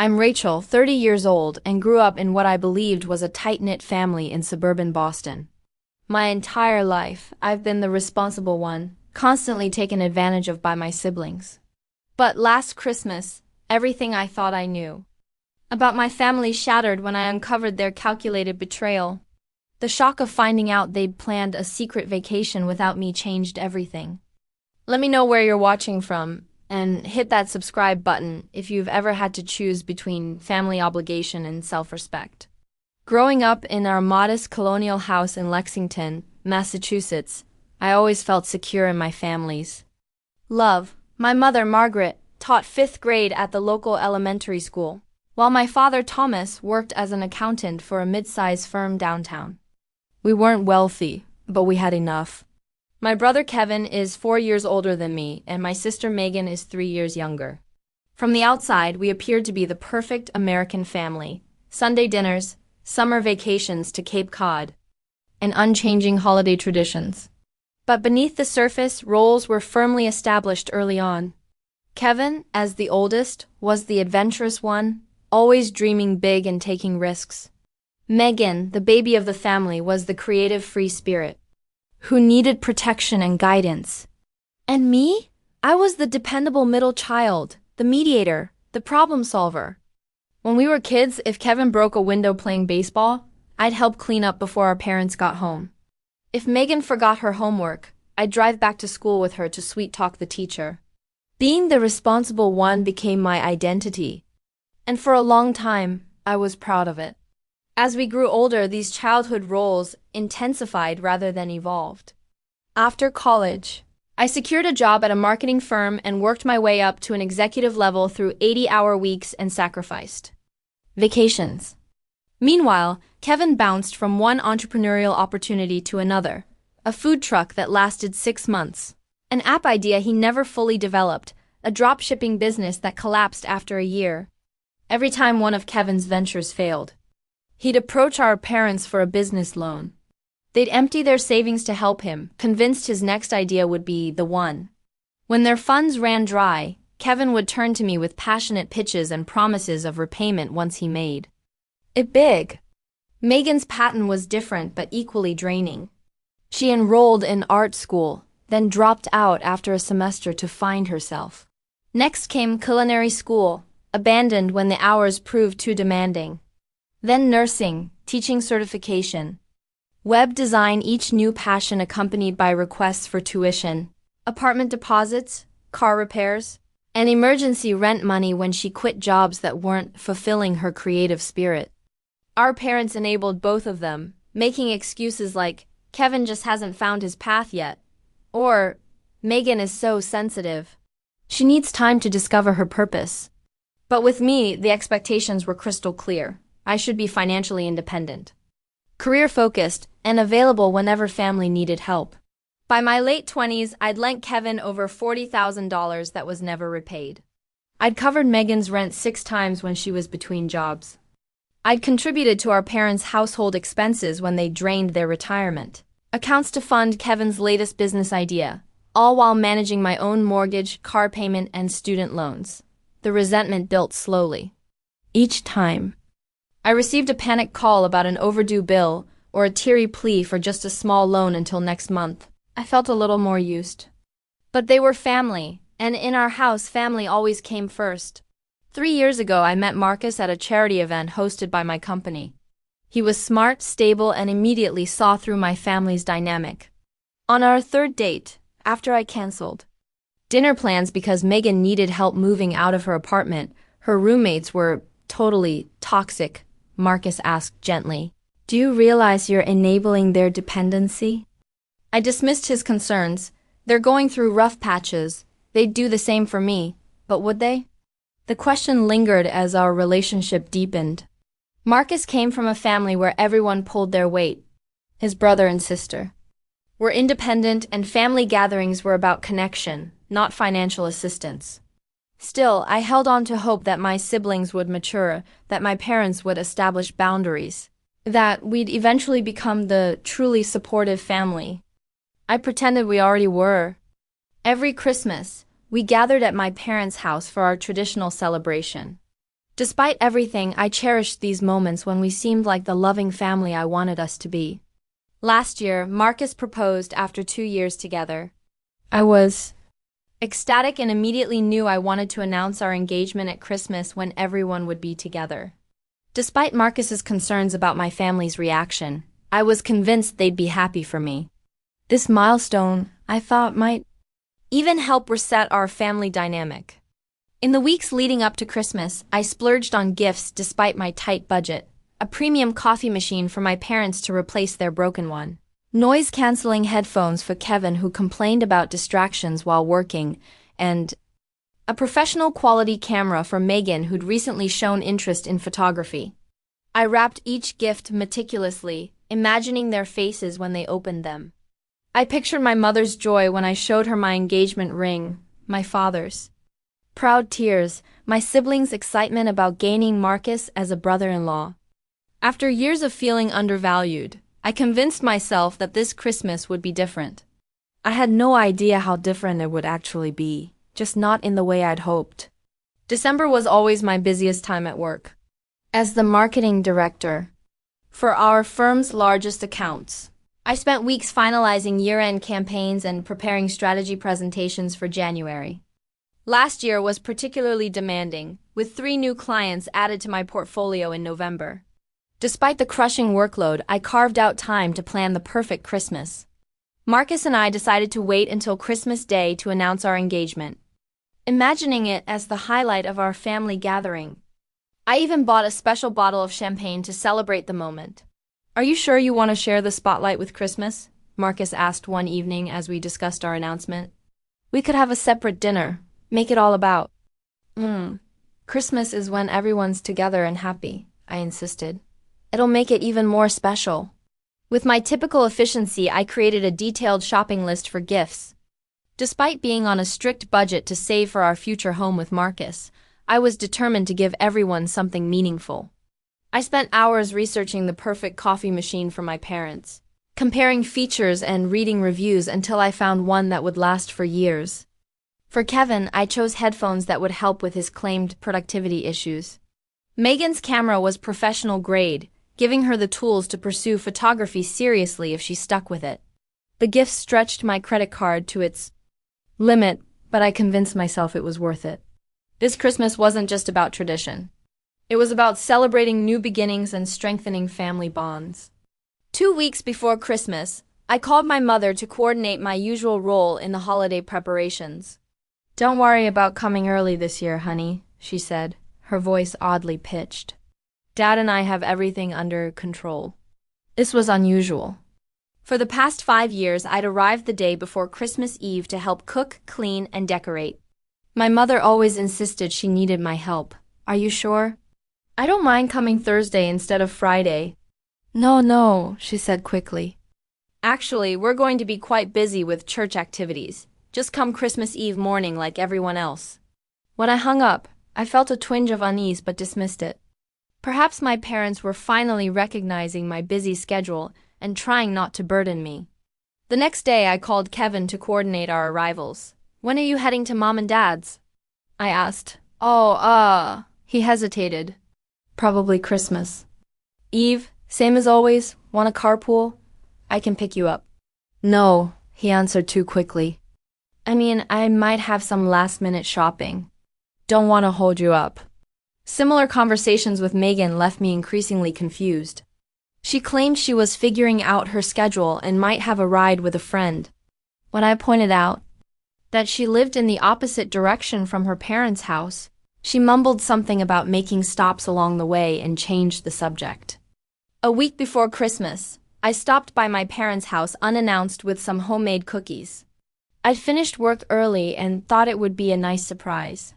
I'm Rachel, 30 years old, and grew up in what I believed was a tight-knit family in suburban Boston. My entire life, I've been the responsible one, constantly taken advantage of by my siblings. But last Christmas, everything I thought I knew about my family shattered when I uncovered their calculated betrayal. The shock of finding out they'd planned a secret vacation without me changed everything. Let me know where you're watching from, and hit that subscribe button if you've ever had to choose between family obligation and self-respect. Growing up in our modest colonial house in Lexington, Massachusetts, I always felt secure in my family's love. My mother, Margaret, taught fifth grade at the local elementary school, while my father, Thomas, worked as an accountant for a mid-sized firm downtown. We weren't wealthy, but we had enough. My brother Kevin is 4 years older than me, and my sister Megan is 3 years younger. From the outside, we appeared to be the perfect American family. Sunday dinners, summer vacations to Cape Cod, and unchanging holiday traditions. But beneath the surface, roles were firmly established early on. Kevin, as the oldest, was the adventurous one, always dreaming big and taking risks. Megan, the baby of the family, was the creative free spirit, who needed protection and guidance. And me? I was the dependable middle child, the mediator, the problem solver. When we were kids, if Kevin broke a window playing baseball, I'd help clean up before our parents got home. If Megan forgot her homework, I'd drive back to school with her to sweet-talk the teacher. Being the responsible one became my identity, and for a long time, I was proud of it. As we grew older, these childhood roles intensified rather than evolved. After college, I secured a job at a marketing firm and worked my way up to an executive level through 80-hour weeks and sacrificed vacations. Meanwhile, Kevin bounced from one entrepreneurial opportunity to another, a food truck that lasted 6 months, an app idea he never fully developed, a drop-shipping business that collapsed after a year. Every time one of Kevin's ventures failed, he'd approach our parents for a business loan. They'd empty their savings to help him, convinced his next idea would be the one. When their funds ran dry, Kevin would turn to me with passionate pitches and promises of repayment once he made it big. Megan's pattern was different but equally draining. She enrolled in art school, then dropped out after a semester to find herself. Next came culinary school, abandoned when the hours proved too demanding. Then nursing, teaching certification, web design, each new passion accompanied by requests for tuition, apartment deposits, car repairs, and emergency rent money when she quit jobs that weren't fulfilling her creative spirit. Our parents enabled both of them, making excuses like, Kevin just hasn't found his path yet, or Megan is so sensitive. She needs time to discover her purpose. But with me, the expectations were crystal clear. I should be financially independent, career-focused, and available whenever family needed help. By my late 20s, I'd lent Kevin over $40,000 that was never repaid. I'd covered Megan's rent 6 times when she was between jobs. I'd contributed to our parents' household expenses when they drained their retirement accounts to fund Kevin's latest business idea, all while managing my own mortgage, car payment, and student loans. The resentment built slowly. Each time I received a panic call about an overdue bill or a teary plea for just a small loan until next month, I felt a little more used. But they were family, and in our house, family always came first. 3 years ago, I met Marcus at a charity event hosted by my company. He was smart, stable, and immediately saw through my family's dynamic. On our third date, after I canceled dinner plans because Megan needed help moving out of her apartment, her roommates were totally toxic, Marcus asked gently. Do you realize you're enabling their dependency? I dismissed his concerns. They're going through rough patches. They'd do the same for me, but would they? The question lingered as our relationship deepened. Marcus came from a family where everyone pulled their weight. His brother and sister were independent, and family gatherings were about connection, not financial assistance. Still, I held on to hope that my siblings would mature, that my parents would establish boundaries, that we'd eventually become the truly supportive family I pretended we already were. Every Christmas, we gathered at my parents' house for our traditional celebration. Despite everything, I cherished these moments when we seemed like the loving family I wanted us to be. Last year, Marcus proposed after 2 years together. I was ecstatic and immediately knew I wanted to announce our engagement at Christmas when everyone would be together. Despite Marcus's concerns about my family's reaction, I was convinced they'd be happy for me. This milestone, I thought, might even help reset our family dynamic. In the weeks leading up to Christmas, I splurged on gifts despite my tight budget. A premium coffee machine for my parents to replace their broken one. Noise-canceling headphones for Kevin, who complained about distractions while working, and a professional quality camera for Megan, who'd recently shown interest in photography. I wrapped each gift meticulously, imagining their faces when they opened them. I pictured my mother's joy when I showed her my engagement ring, my father's proud tears, my siblings' excitement about gaining Marcus as a brother-in-law. After years of feeling undervalued, I convinced myself that this Christmas would be different. I had no idea how different it would actually be, just not in the way I'd hoped. December was always my busiest time at work. As the marketing director for our firm's largest accounts, I spent weeks finalizing year-end campaigns and preparing strategy presentations for January. Last year was particularly demanding, with 3 new clients added to my portfolio in November. Despite the crushing workload, I carved out time to plan the perfect Christmas. Marcus and I decided to wait until Christmas Day to announce our engagement, imagining it as the highlight of our family gathering. I even bought a special bottle of champagne to celebrate the moment. "Are you sure you want to share the spotlight with Christmas?" Marcus asked one evening as we discussed our announcement. "We could have a separate dinner. Make it all about Christmas is when everyone's together and happy," I insisted. "It'll make it even more special." With my typical efficiency, I created a detailed shopping list for gifts. Despite being on a strict budget to save for our future home with Marcus, I was determined to give everyone something meaningful. I spent hours researching the perfect coffee machine for my parents, comparing features and reading reviews until I found one that would last for years. For Kevin, I chose headphones that would help with his claimed productivity issues. Megan's camera was professional grade, giving her the tools to pursue photography seriously if she stuck with it. The gift stretched my credit card to its limit, but I convinced myself it was worth it. This Christmas wasn't just about tradition. It was about celebrating new beginnings and strengthening family bonds. 2 weeks before Christmas, I called my mother to coordinate my usual role in the holiday preparations. "Don't worry about coming early this year, honey," she said, her voice oddly pitched. "Dad and I have everything under control." This was unusual. For the past 5 years, I'd arrived the day before Christmas Eve to help cook, clean, and decorate. My mother always insisted she needed my help. "Are you sure?" "I don't mind coming Thursday instead of Friday." No, she said quickly. "Actually, we're going to be quite busy with church activities. Just come Christmas Eve morning like everyone else." When I hung up, I felt a twinge of unease but dismissed it. Perhaps my parents were finally recognizing my busy schedule and trying not to burden me. The next day, I called Kevin to coordinate our arrivals. "When are you heading to Mom and Dad's?" I asked. He hesitated. "Probably Christmas Eve, same as always. Want a carpool? I can pick you up." "No," he answered too quickly. "I mean, I might have some last-minute shopping. Don't want to hold you up." Similar conversations with Megan left me increasingly confused. She claimed she was figuring out her schedule and might have a ride with a friend. When I pointed out that she lived in the opposite direction from her parents' house, she mumbled something about making stops along the way and changed the subject. A week before Christmas, I stopped by my parents' house unannounced with some homemade cookies. I'd finished work early and thought it would be a nice surprise.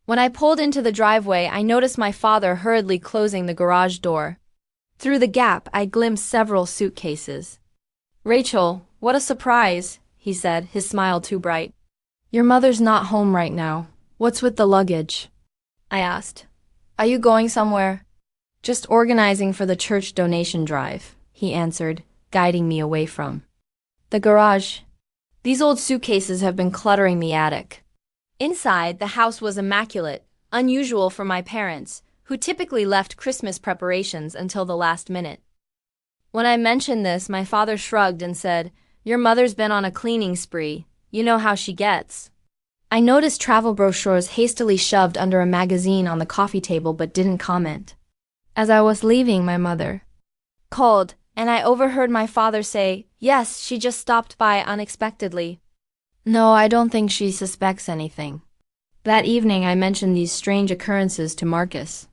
When I pulled into the driveway, I noticed my father hurriedly closing the garage door. Through the gap, I glimpsed several suitcases. "Rachel, what a surprise," he said, his smile too bright. "Your mother's not home right now. What's with the luggage?" I asked. "Are you going somewhere?" "Just organizing for the church donation drive," he answered, guiding me away from the garage. These old suitcases have been cluttering the attic. Inside, the house was immaculate, unusual for my parents, who typically left Christmas preparations until the last minute. When I mentioned this, my father shrugged and said, "Your mother's been on a cleaning spree. You know how she gets." I noticed travel brochures hastily shoved under a magazine on the coffee table but didn't comment. As I was leaving, my mother called, and I overheard my father say, "Yes, she just stopped by unexpectedly." No, I don't think she suspects anything. That evening I mentioned these strange occurrences to Marcus.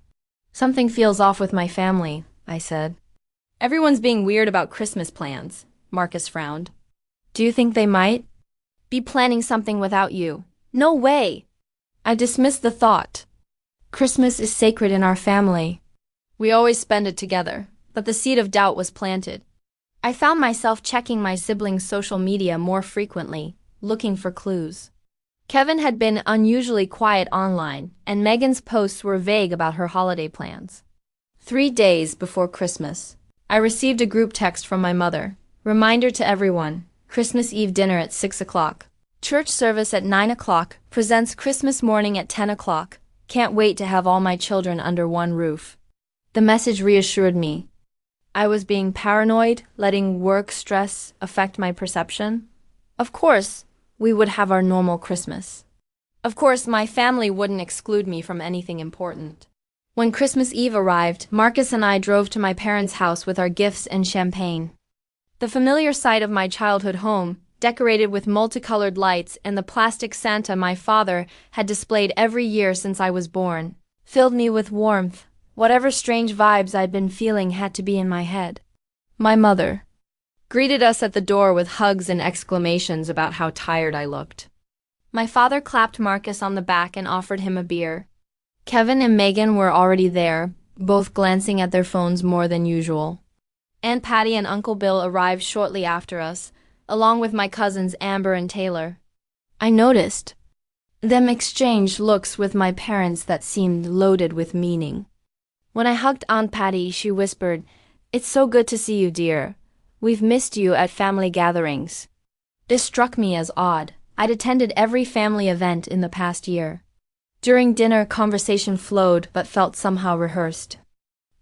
"Something feels off with my family," I said. "Everyone's being weird about Christmas plans," Marcus frowned. "Do you think they might be planning something without you?" "No way!" I dismissed the thought. Christmas is sacred in our family. We always spend it together, but the seed of doubt was planted. I found myself checking my siblings' social media more frequently, looking for clues. Kevin had been unusually quiet online, and Megan's posts were vague about her holiday plans. 3 days before Christmas, I received a group text from my mother. Reminder to everyone, Christmas Eve dinner at 6 o'clock. Church service at 9 o'clock, presents Christmas morning at 10 o'clock. Can't wait to have all my children under one roof. The message reassured me. I was being paranoid, letting work stress affect my perception. Of course, we would have our normal Christmas. Of course, my family wouldn't exclude me from anything important. When Christmas Eve arrived, Marcus and I drove to my parents' house with our gifts and champagne. The familiar sight of my childhood home, decorated with multicolored lights and the plastic Santa my father had displayed every year since I was born, filled me with warmth. Whatever strange vibes I'd been feeling had to be in my head. My mother greeted us at the door with hugs and exclamations about how tired I looked. My father clapped Marcus on the back and offered him a beer. Kevin and Megan were already there, both glancing at their phones more than usual. Aunt Patty and Uncle Bill arrived shortly after us, along with my cousins Amber and Taylor. I noticed them exchange looks with my parents that seemed loaded with meaning. When I hugged Aunt Patty, she whispered, "It's so good to see you, dear. We've missed you at family gatherings." This struck me as odd. I'd attended every family event in the past year. During dinner, conversation flowed but felt somehow rehearsed.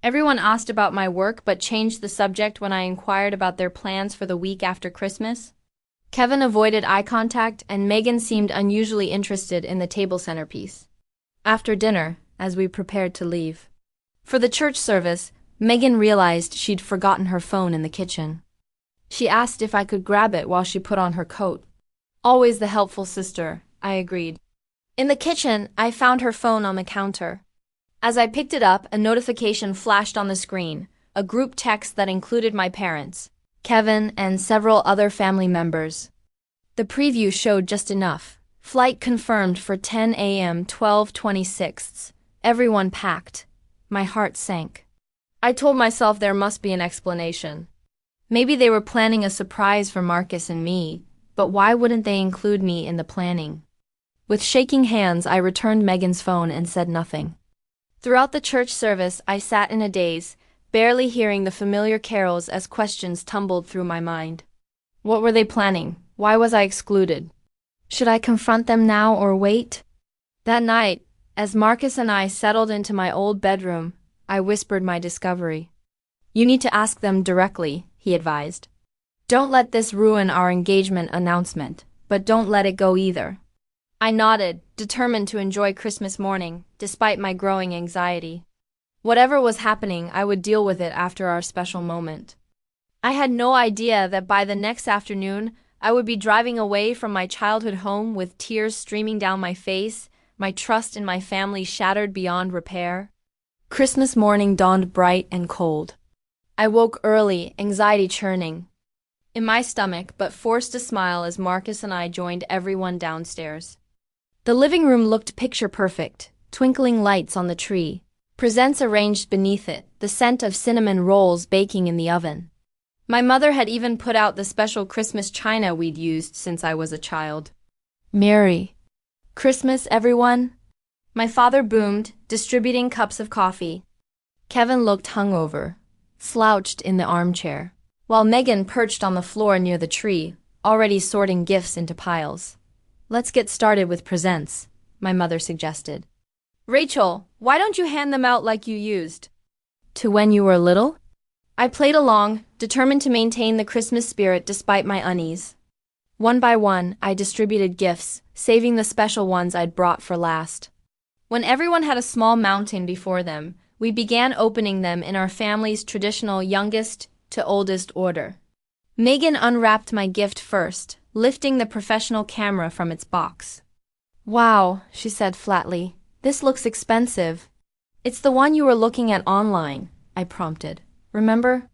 Everyone asked about my work but changed the subject when I inquired about their plans for the week after Christmas. Kevin avoided eye contact and Megan seemed unusually interested in the table centerpiece. After dinner, as we prepared to leave for the church service, Megan realized she'd forgotten her phone in the kitchen. She asked if I could grab it while she put on her coat. Always the helpful sister, I agreed. In the kitchen, I found her phone on the counter. As I picked it up, a notification flashed on the screen, a group text that included my parents, Kevin, and several other family members. The preview showed just enough. Flight confirmed for 10 a.m. 12/26. Everyone packed. My heart sank. I told myself there must be an explanation. Maybe they were planning a surprise for Marcus and me, but why wouldn't they include me in the planning? With shaking hands, I returned Megan's phone and said nothing. Throughout the church service, I sat in a daze, barely hearing the familiar carols as questions tumbled through my mind. What were they planning? Why was I excluded? Should I confront them now or wait? That night, as Marcus and I settled into my old bedroom, I whispered my discovery. "You need to ask them directly," he advised. "Don't let this ruin our engagement announcement, but don't let it go either." I nodded, determined to enjoy Christmas morning, despite my growing anxiety. Whatever was happening, I would deal with it after our special moment. I had no idea that by the next afternoon, I would be driving away from my childhood home with tears streaming down my face, my trust in my family shattered beyond repair. Christmas morning dawned bright and cold. I woke early, anxiety churning in my stomach, but forced a smile as Marcus and I joined everyone downstairs. The living room looked picture perfect, twinkling lights on the tree, presents arranged beneath it, the scent of cinnamon rolls baking in the oven. My mother had even put out the special Christmas china we'd used since I was a child. "Merry Christmas, everyone!" My father boomed, distributing cups of coffee. Kevin looked hungover, slouched in the armchair, while Megan perched on the floor near the tree, already sorting gifts into piles. "Let's get started with presents," my mother suggested. Rachel, why don't you hand them out like you used to when you were little? I played along, determined to maintain the Christmas spirit despite my unease. One by one, I distributed gifts, saving the special ones I'd brought for last. When everyone had a small mountain before them, we began opening them in our family's traditional youngest to oldest order. Megan unwrapped my gift first, lifting the professional camera from its box. "Wow," she said flatly. "This looks expensive." "It's the one you were looking at online," I prompted. "Remember?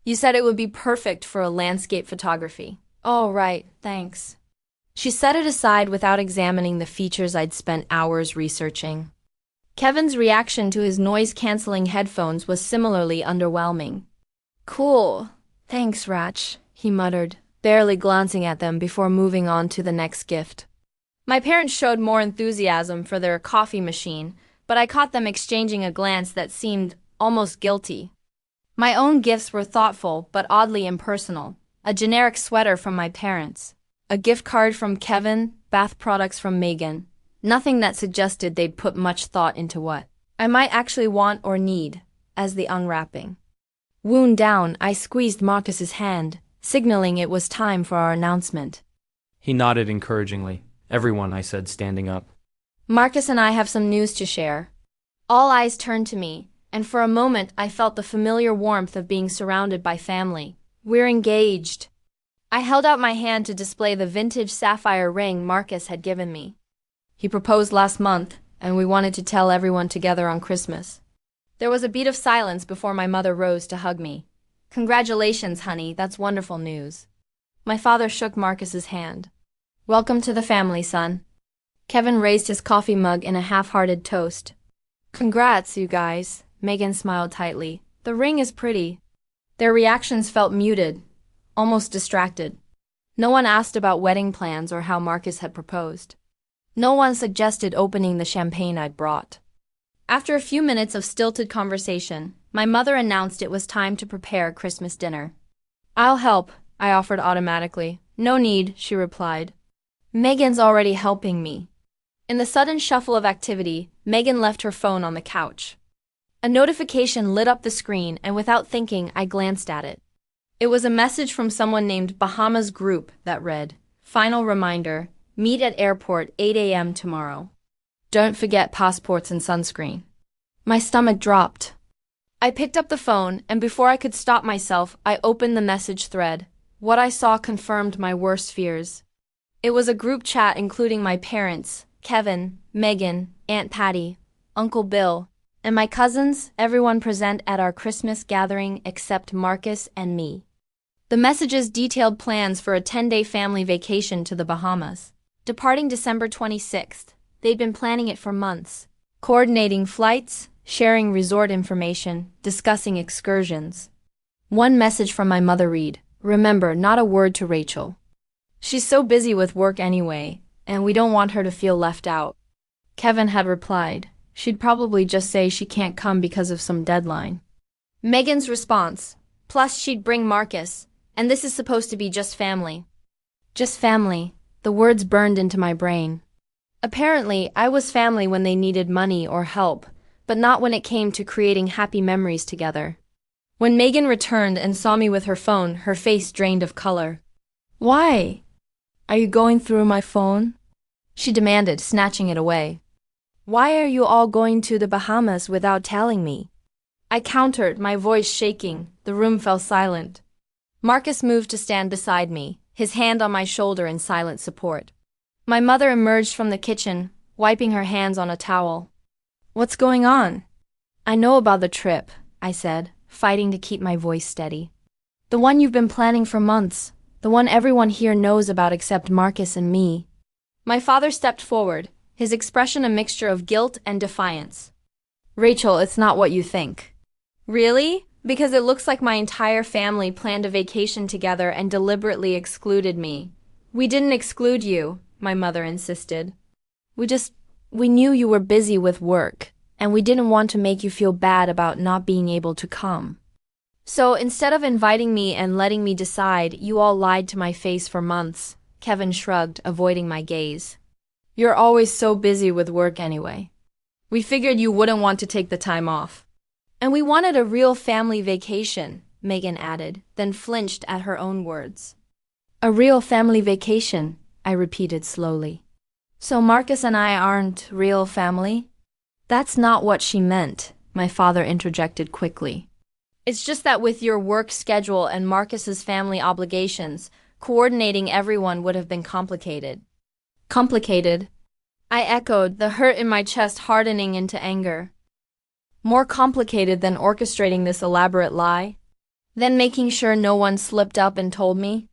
You said it would be perfect for a landscape photography." "Oh, right, thanks." She set it aside without examining the features I'd spent hours researching. Kevin's reaction to his noise-canceling headphones was similarly underwhelming. "Cool. Thanks, Rach," he muttered, barely glancing at them before moving on to the next gift. My parents showed more enthusiasm for their coffee machine, but I caught them exchanging a glance that seemed almost guilty. My own gifts were thoughtful but oddly impersonal. A generic sweater from my parents, a gift card from Kevin, bath products from Megan. Nothing that suggested they'd put much thought into what I might actually want or need as the unwrapping. Wound down, I squeezed Marcus's hand, signaling it was time for our announcement. He nodded encouragingly. "Everyone," I said, standing up. "Marcus and I have some news to share." All eyes turned to me, and for a moment I felt the familiar warmth of being surrounded by family. "We're engaged." I held out my hand to display the vintage sapphire ring Marcus had given me. "He proposed last month, and we wanted to tell everyone together on Christmas." There was a beat of silence before my mother rose to hug me. "Congratulations, honey, that's wonderful news." My father shook Marcus's hand. "Welcome to the family, son." Kevin raised his coffee mug in a half-hearted toast. "Congrats, you guys," Megan smiled tightly. "The ring is pretty." Their reactions felt muted, almost distracted. No one asked about wedding plans or how Marcus had proposed. No one suggested opening the champagne I'd brought. After a few minutes of stilted conversation, my mother announced it was time to prepare Christmas dinner. "I'll help," I offered automatically. "No need," she replied. "Megan's already helping me." In the sudden shuffle of activity, Megan left her phone on the couch. A notification lit up the screen, and without thinking, I glanced at it. It was a message from someone named Bahamas Group that read, "Final reminder, meet at airport 8 a.m. tomorrow. Don't forget passports and sunscreen." My stomach dropped. I picked up the phone, and before I could stop myself, I opened the message thread. What I saw confirmed my worst fears. It was a group chat including my parents, Kevin, Megan, Aunt Patty, Uncle Bill, and my cousins, everyone present at our Christmas gathering except Marcus and me. The messages detailed plans for a 10-day family vacation to the Bahamas. Departing December 26th, they'd been planning it for months, coordinating flights, sharing resort information, discussing excursions. One message from my mother read, "Remember, not a word to Rachel. She's so busy with work anyway, and we don't want her to feel left out." Kevin had replied, "She'd probably just say she can't come because of some deadline." Megan's response, "Plus she'd bring Marcus, and this is supposed to be just family." Just family. The words burned into my brain. Apparently, I was family when they needed money or help, but not when it came to creating happy memories together. When Megan returned and saw me with her phone, her face drained of color. "Why? Are you going through my phone?" she demanded, snatching it away. "Why are you all going to the Bahamas without telling me?" I countered, my voice shaking. The room fell silent. Marcus moved to stand beside me, his hand on my shoulder in silent support. My mother emerged from the kitchen, wiping her hands on a towel. "What's going on?" "I know about the trip," I said, fighting to keep my voice steady. "The one you've been planning for months. The one everyone here knows about except Marcus and me." My father stepped forward, his expression a mixture of guilt and defiance. "Rachel, it's not what you think." "Really? Because it looks like my entire family planned a vacation together and deliberately excluded me." "We didn't exclude you," my mother insisted. We knew you were busy with work, and we didn't want to make you feel bad about not being able to come. So instead of inviting me and letting me decide, you all lied to my face for months." Kevin shrugged, avoiding my gaze. "You're always so busy with work anyway." We figured you wouldn't want to take the time off. And we wanted a real family vacation, Megan added, then flinched at her own words. A real family vacation, I repeated slowly. So Marcus and I aren't real family? That's not what she meant, my father interjected quickly. It's just that with your work schedule and Marcus's family obligations, coordinating everyone would have been complicated. Complicated? I echoed, the hurt in my chest hardening into anger. More complicated than orchestrating this elaborate lie? Then making sure no one slipped up and told me?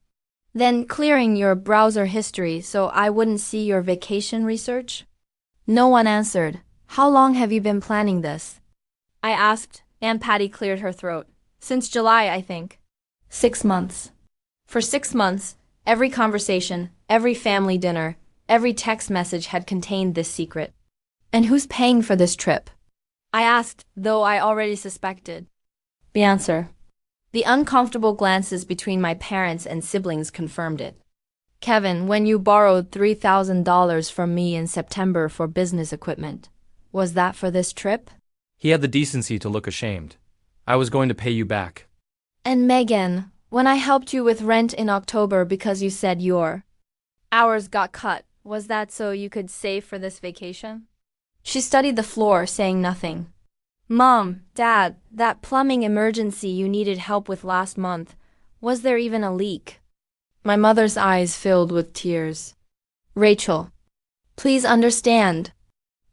Then clearing your browser history so I wouldn't see your vacation research? No one answered. How long have you been planning this? I asked. Aunt Patty cleared her throat. Since July, I think. 6 months. For 6 months, every conversation, every family dinner, every text message had contained this secret. And who's paying for this trip? I asked, though I already suspected. The answer. The uncomfortable glances between my parents and siblings confirmed it. Kevin, when you borrowed $3,000 from me in September for business equipment, was that for this trip? He had the decency to look ashamed. I was going to pay you back. And Megan, when I helped you with rent in October because you said your hours got cut, was that so you could save for this vacation? She studied the floor, saying nothing. Mom, Dad, that plumbing emergency you needed help with last month, was there even a leak? My mother's eyes filled with tears. Rachel, please understand.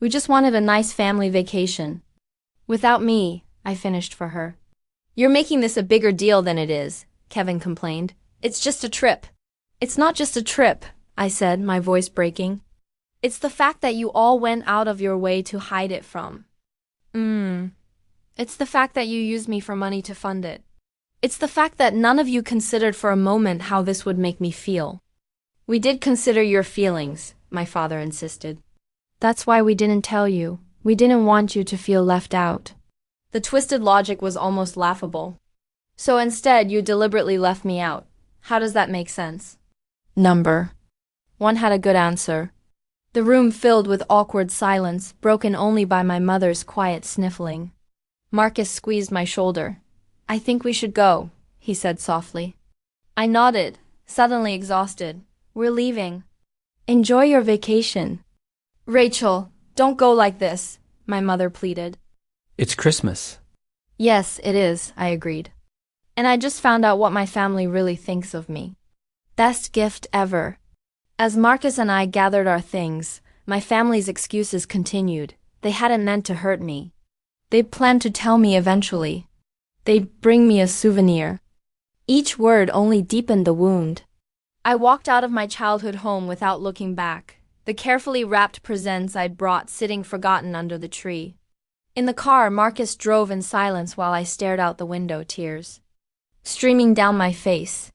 We just wanted a nice family vacation. Without me, I finished for her. You're making this a bigger deal than it is, Kevin complained. It's just a trip. It's not just a trip, I said, my voice breaking. It's the fact that you all went out of your way to hide it from. It's the fact that you used me for money to fund it. It's the fact that none of you considered for a moment how this would make me feel. We did consider your feelings, my father insisted. That's why we didn't tell you. We didn't want you to feel left out. The twisted logic was almost laughable. So instead, you deliberately left me out. How does that make sense? Number. One had a good answer. The room filled with awkward silence, broken only by my mother's quiet sniffling. Marcus squeezed my shoulder. I think we should go, he said softly. I nodded, suddenly exhausted. We're leaving. Enjoy your vacation. Rachel, don't go like this, my mother pleaded. It's Christmas. Yes, it is, I agreed. And I just found out what my family really thinks of me. Best gift ever. As Marcus and I gathered our things, my family's excuses continued. They hadn't meant to hurt me. They planned to tell me eventually. They'd bring me a souvenir. Each word only deepened the wound. I walked out of my childhood home without looking back, the carefully wrapped presents I'd brought sitting forgotten under the tree. In the car, Marcus drove in silence while I stared out the window, tears streaming down my face.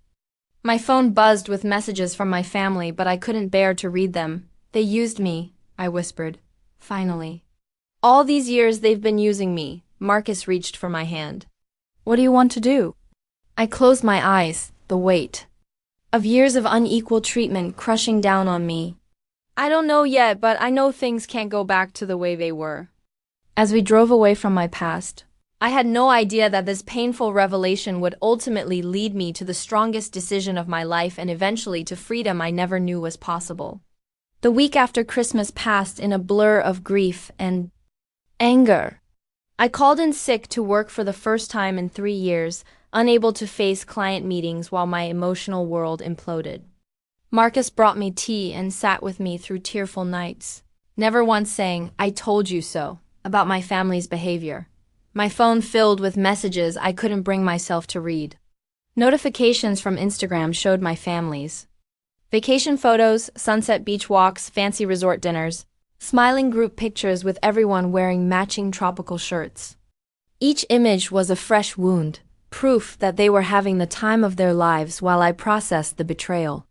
My phone buzzed with messages from my family, but I couldn't bear to read them. They used me, I whispered. Finally. All these years they've been using me. Marcus reached for my hand. What do you want to do? I closed my eyes, the weight of years of unequal treatment crushing down on me. I don't know yet, but I know things can't go back to the way they were. As we drove away from my past, I had no idea that this painful revelation would ultimately lead me to the strongest decision of my life and eventually to freedom I never knew was possible. The week after Christmas passed in a blur of grief and anger. I called in sick to work for the first time in 3 years, unable to face client meetings while my emotional world imploded. Marcus brought me tea and sat with me through tearful nights, never once saying, "I told you so," about my family's behavior. My phone filled with messages I couldn't bring myself to read. Notifications from Instagram showed my family's vacation photos, sunset beach walks, fancy resort dinners, smiling group pictures with everyone wearing matching tropical shirts. Each image was a fresh wound, proof that they were having the time of their lives while I processed the betrayal.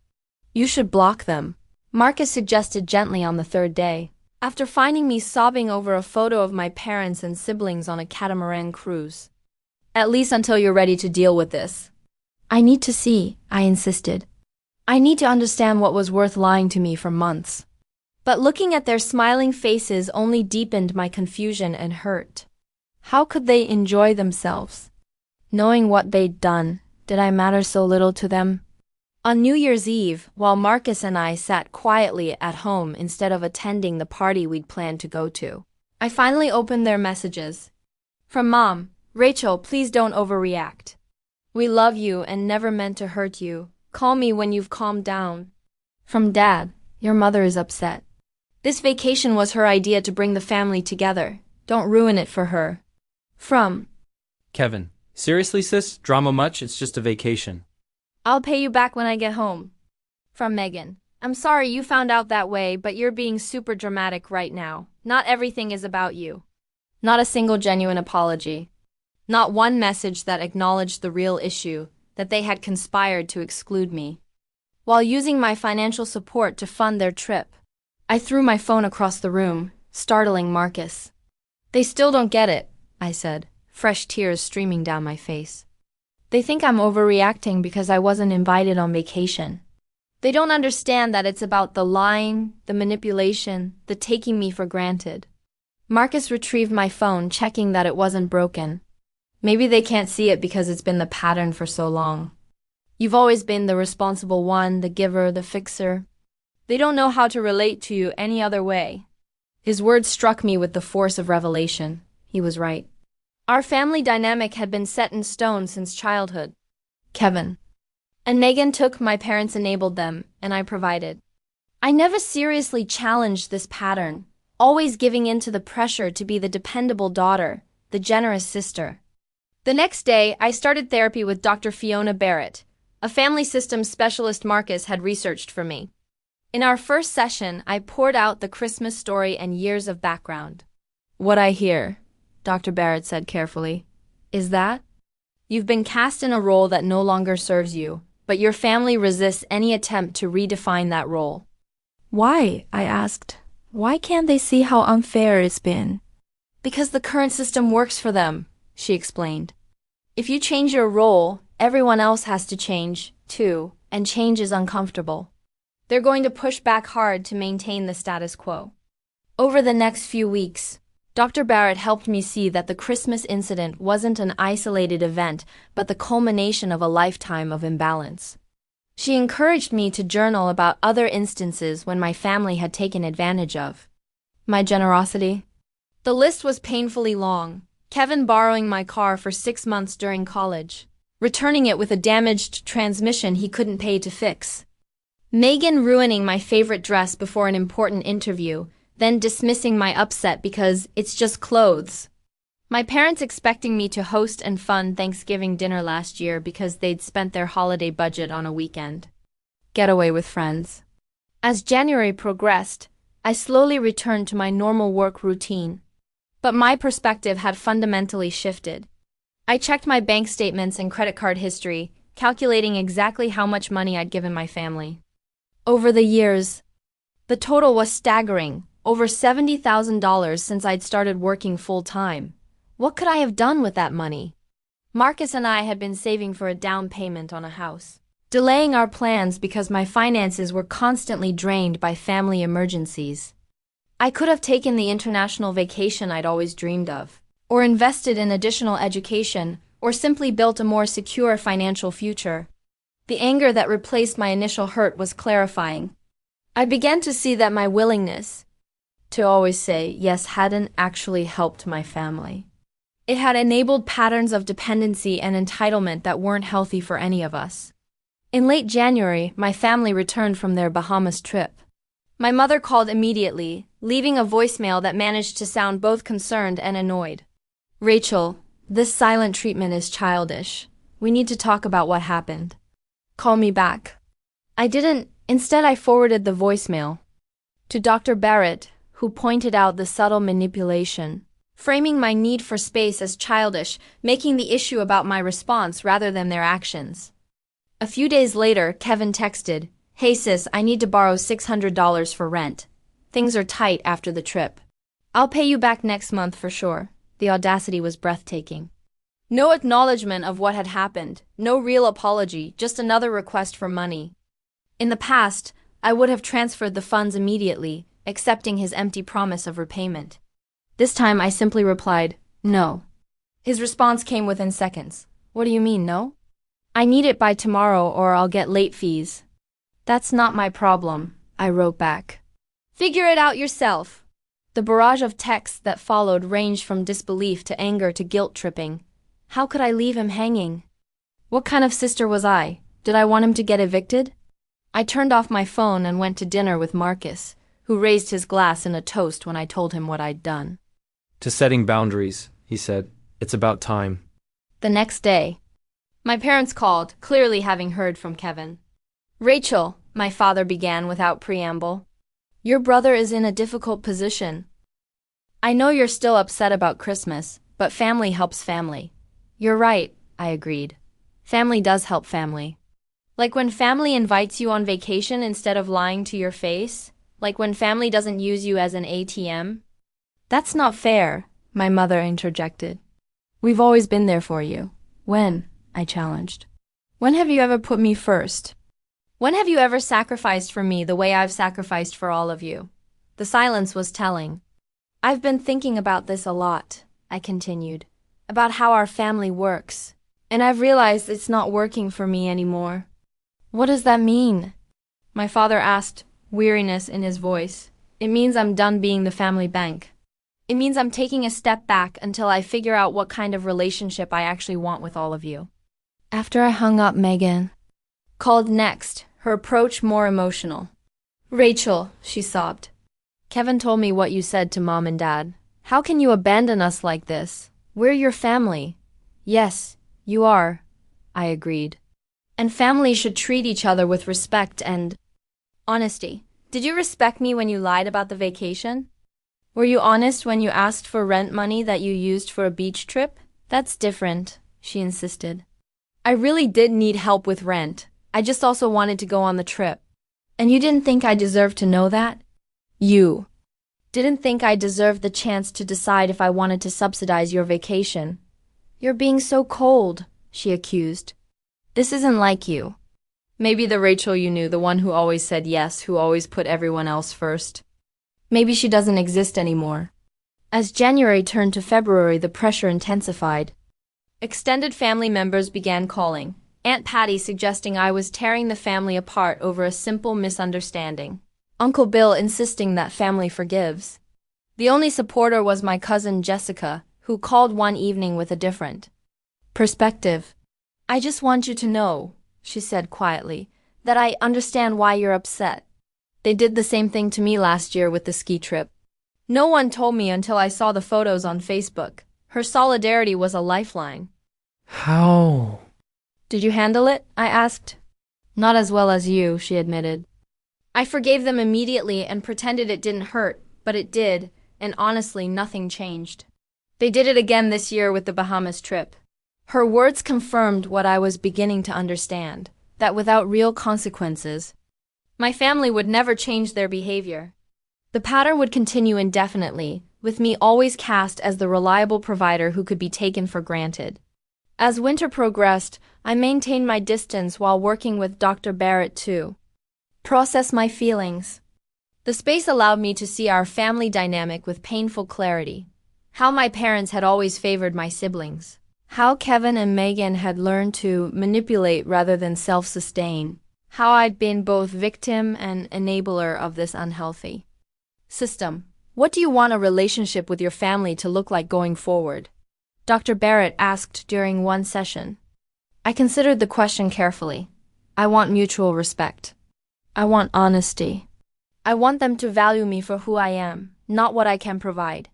You should block them, Marcus suggested gently on the 3rd day, after finding me sobbing over a photo of my parents and siblings on a catamaran cruise. At least until you're ready to deal with this. I need to see, I insisted. I need to understand what was worth lying to me for months. But looking at their smiling faces only deepened my confusion and hurt. How could they enjoy themselves? Knowing what they'd done, did I matter so little to them? On New Year's Eve, while Marcus and I sat quietly at home instead of attending the party we'd planned to go to, I finally opened their messages. From Mom, Rachel, please don't overreact. We love you and never meant to hurt you. Call me when you've calmed down. From Dad, your mother is upset. This vacation was her idea to bring the family together. Don't ruin it for her. From Kevin, seriously sis? Drama much? It's just a vacation. I'll pay you back when I get home. From Megan, I'm sorry you found out that way, but you're being super dramatic right now. Not everything is about you. Not a single genuine apology. Not one message that acknowledged the real issue, that they had conspired to exclude me. While using my financial support to fund their trip, I threw my phone across the room, startling Marcus. They still don't get it, I said, fresh tears streaming down my face. They think I'm overreacting because I wasn't invited on vacation. They don't understand that it's about the lying, the manipulation, the taking me for granted. Marcus retrieved my phone, checking that it wasn't broken. Maybe they can't see it because it's been the pattern for so long. You've always been the responsible one, the giver, the fixer. They don't know how to relate to you any other way. His words struck me with the force of revelation. He was right. Our family dynamic had been set in stone since childhood. Kevin. And Megan took my parents enabled them, and I provided. I never seriously challenged this pattern, always giving in to the pressure to be the dependable daughter, the generous sister. The next day, I started therapy with Dr. Fiona Barrett, a family systems specialist Marcus had researched for me. In our first session, I poured out the Christmas story and years of background. What I hear, Dr. Barrett said carefully, is that you've been cast in a role that no longer serves you, but your family resists any attempt to redefine that role. Why? I asked. Why can't they see how unfair it's been? Because the current system works for them, she explained. If you change your role, everyone else has to change, too, and change is uncomfortable. They're going to push back hard to maintain the status quo. Over the next few weeks, Dr. Barrett helped me see that the Christmas incident wasn't an isolated event, but the culmination of a lifetime of imbalance. She encouraged me to journal about other instances when my family had taken advantage of my generosity. The list was painfully long. Kevin borrowing my car for 6 months during college, returning it with a damaged transmission he couldn't pay to fix. Megan ruining my favorite dress before an important interview, then dismissing my upset because it's just clothes. My parents expecting me to host and fund Thanksgiving dinner last year because they'd spent their holiday budget on a weekend getaway with friends. As January progressed, I slowly returned to my normal work routine. But my perspective had fundamentally shifted. I checked my bank statements and credit card history, calculating exactly how much money I'd given my family. Over the years, the total was staggering, over $70,000 since I'd started working full-time. What could I have done with that money? Marcus and I had been saving for a down payment on a house, delaying our plans because my finances were constantly drained by family emergencies. I could have taken the international vacation I'd always dreamed of, or invested in additional education, or simply built a more secure financial future. The anger that replaced my initial hurt was clarifying. I began to see that my willingness to always say yes hadn't actually helped my family. It had enabled patterns of dependency and entitlement that weren't healthy for any of us. In late January, my family returned from their Bahamas trip. My mother called immediately, leaving a voicemail that managed to sound both concerned and annoyed. Rachel, this silent treatment is childish. We need to talk about what happened. Call me back. I didn't. Instead, I forwarded the voicemail to Dr. Barrett, who pointed out the subtle manipulation, framing my need for space as childish, making the issue about my response rather than their actions. A few days later, Kevin texted, "Hey sis, I need to borrow $600 for rent. Things are tight after the trip. I'll pay you back next month for sure." The audacity was breathtaking. No acknowledgement of what had happened, no real apology, just another request for money. In the past, I would have transferred the funds immediately, accepting his empty promise of repayment. This time I simply replied, "No." His response came within seconds. "What do you mean, no?" "I need it by tomorrow or I'll get late fees." "That's not my problem," I wrote back. "Figure it out yourself." The barrage of texts that followed ranged from disbelief to anger to guilt-tripping. How could I leave him hanging? What kind of sister was I? Did I want him to get evicted? I turned off my phone and went to dinner with Marcus, who raised his glass in a toast when I told him what I'd done. "To setting boundaries," he said. "It's about time." The next day, my parents called, clearly having heard from Kevin. "Rachel," my father began without preamble, "your brother is in a difficult position. I know you're still upset about Christmas, but family helps family." "You're right," I agreed. "Family does help family. Like when family invites you on vacation instead of lying to your face? Like when family doesn't use you as an ATM?" "That's not fair," my mother interjected. "We've always been there for you." "When?" I challenged. "When have you ever put me first? When have you ever sacrificed for me the way I've sacrificed for all of you?" The silence was telling. "I've been thinking about this a lot," I continued, "about how our family works, and I've realized it's not working for me anymore." "What does that mean?" my father asked, weariness in his voice. "It means I'm done being the family bank. It means I'm taking a step back until I figure out what kind of relationship I actually want with all of you." After I hung up, Megan called next, her approach more emotional. "Rachel," she sobbed. "Kevin told me what you said to Mom and Dad. How can you abandon us like this? We're your family." "Yes, you are," I agreed. "And families should treat each other with respect and honesty. Did you respect me when you lied about the vacation? Were you honest when you asked for rent money that you used for a beach trip?" "That's different," she insisted. "I really did need help with rent. I just also wanted to go on the trip. And you didn't think I deserved to know that? You didn't think I deserved the chance to decide if I wanted to subsidize your vacation." "You're being so cold," she accused. "This isn't like you." Maybe the Rachel you knew, the one who always said yes, who always put everyone else first. Maybe she doesn't exist anymore. As January turned to February, the pressure intensified. Extended family members began calling, Aunt Patty suggesting I was tearing the family apart over a simple misunderstanding. Uncle Bill insisting that family forgives. The only supporter was my cousin Jessica, who called one evening with a different perspective. "I just want you to know," she said quietly, "that I understand why you're upset. They did the same thing to me last year with the ski trip. No one told me until I saw the photos on Facebook. Her solidarity was a lifeline." "How?" "Did you handle it?" I asked. "Not as well as you," she admitted. "I forgave them immediately and pretended it didn't hurt, but it did, and honestly, nothing changed. They did it again this year with the Bahamas trip." Her words confirmed what I was beginning to understand, that without real consequences, my family would never change their behavior. The pattern would continue indefinitely, with me always cast as the reliable provider who could be taken for granted. As winter progressed, I maintained my distance while working with Dr. Barrett to process my feelings. The space allowed me to see our family dynamic with painful clarity. How my parents had always favored my siblings. How Kevin and Megan had learned to manipulate rather than self-sustain. How I'd been both victim and enabler of this unhealthy system. "What do you want a relationship with your family to look like going forward?" Dr. Barrett asked during one session. I considered the question carefully. "I want mutual respect. I want honesty. I want them to value me for who I am, not what I can provide.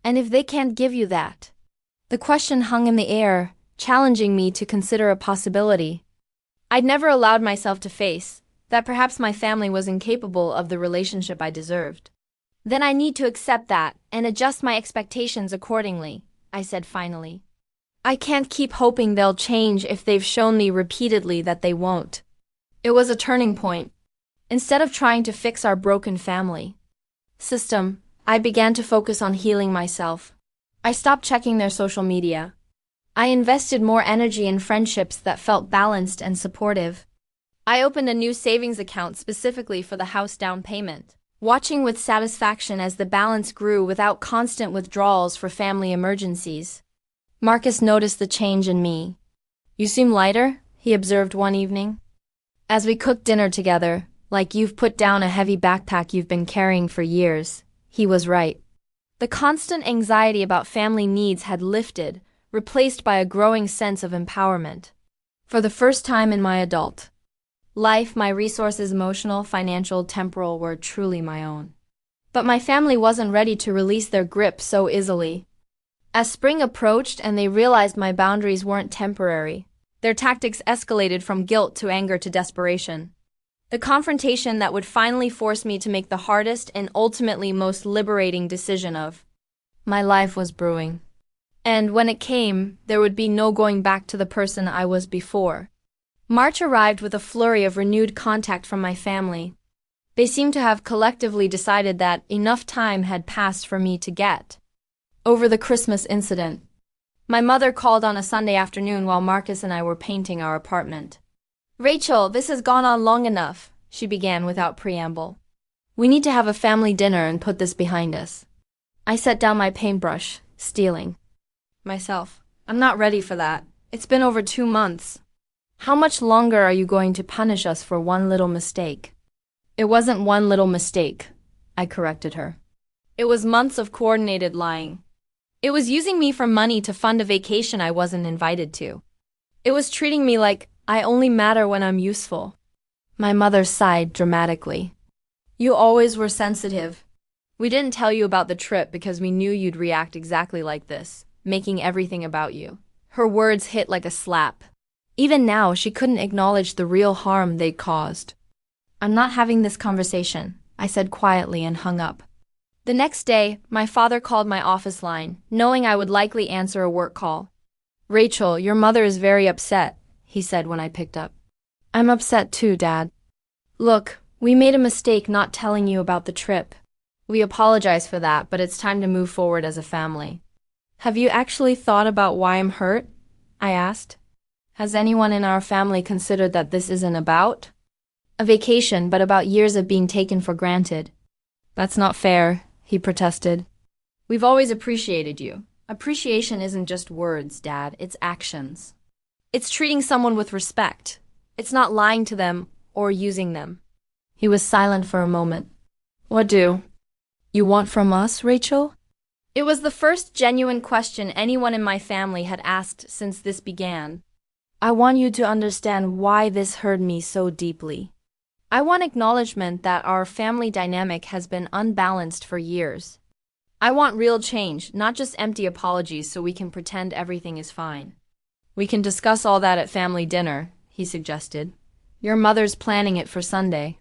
And if they can't give you that?" The question hung in the air, challenging me to consider a possibility I'd never allowed myself to face, that perhaps my family was incapable of the relationship I deserved. "Then I need to accept that and adjust my expectations accordingly," I said finally. "I can't keep hoping they'll change if they've shown me repeatedly that they won't." It was a turning point. Instead of trying to fix our broken family system, I began to focus on healing myself. I stopped checking their social media. I invested more energy in friendships that felt balanced and supportive. I opened a new savings account specifically for the house down payment. watching with satisfaction as the balance grew without constant withdrawals for family emergencies. Marcus noticed the change in me. "You seem lighter," he observed one evening. As we cooked dinner together, "like you've put down a heavy backpack you've been carrying for years." He was right. The constant anxiety about family needs had lifted, replaced by a growing sense of empowerment. For the first time in my adult life, my resources, emotional, financial, temporal, were truly my own. But my family wasn't ready to release their grip so easily. As spring approached and they realized my boundaries weren't temporary, their tactics escalated from guilt to anger to desperation. The confrontation that would finally force me to make the hardest and ultimately most liberating decision of my life was brewing. And when it came, there would be no going back to the person I was before. March arrived with a flurry of renewed contact from my family. They seemed to have collectively decided that enough time had passed for me to get over the Christmas incident. My mother called on a Sunday afternoon while Marcus and I were painting our apartment. "Rachel, this has gone on long enough," she began without preamble. "We need to have a family dinner and put this behind us." I set down my paintbrush, steeling myself. "I'm not ready for that. It's been over 2 months. How much longer are you going to punish us for one little mistake?" "It wasn't one little mistake," I corrected her. "It was months of coordinated lying. It was using me for money to fund a vacation I wasn't invited to. It was treating me like I only matter when I'm useful." My mother sighed dramatically. "You always were sensitive. We didn't tell you about the trip because we knew you'd react exactly like this, making everything about you." Her words hit like a slap. Even now, she couldn't acknowledge the real harm they'd caused. "I'm not having this conversation," I said quietly and hung up. The next day, my father called my office line, knowing I would likely answer a work call. "Rachel, your mother is very upset," he said when I picked up. "I'm upset too, Dad. Look, we made a mistake not telling you about the trip. We apologize for that, but it's time to move forward as a family." "Have you actually thought about why I'm hurt?" I asked. "Has anyone in our family considered that this isn't about a vacation, but about years of being taken for granted?" "That's not fair," he protested. "We've always appreciated you. Appreciation isn't just words, Dad, it's actions. It's treating someone with respect. It's not lying to them or using them." He was silent for a moment. "What do you want from us, Rachel?" It was the first genuine question anyone in my family had asked since this began. "I want you to understand why this hurt me so deeply. I want acknowledgement that our family dynamic has been unbalanced for years. I want real change, not just empty apologies so we can pretend everything is fine." "We can discuss all that at family dinner," he suggested. "Your mother's planning it for Sunday."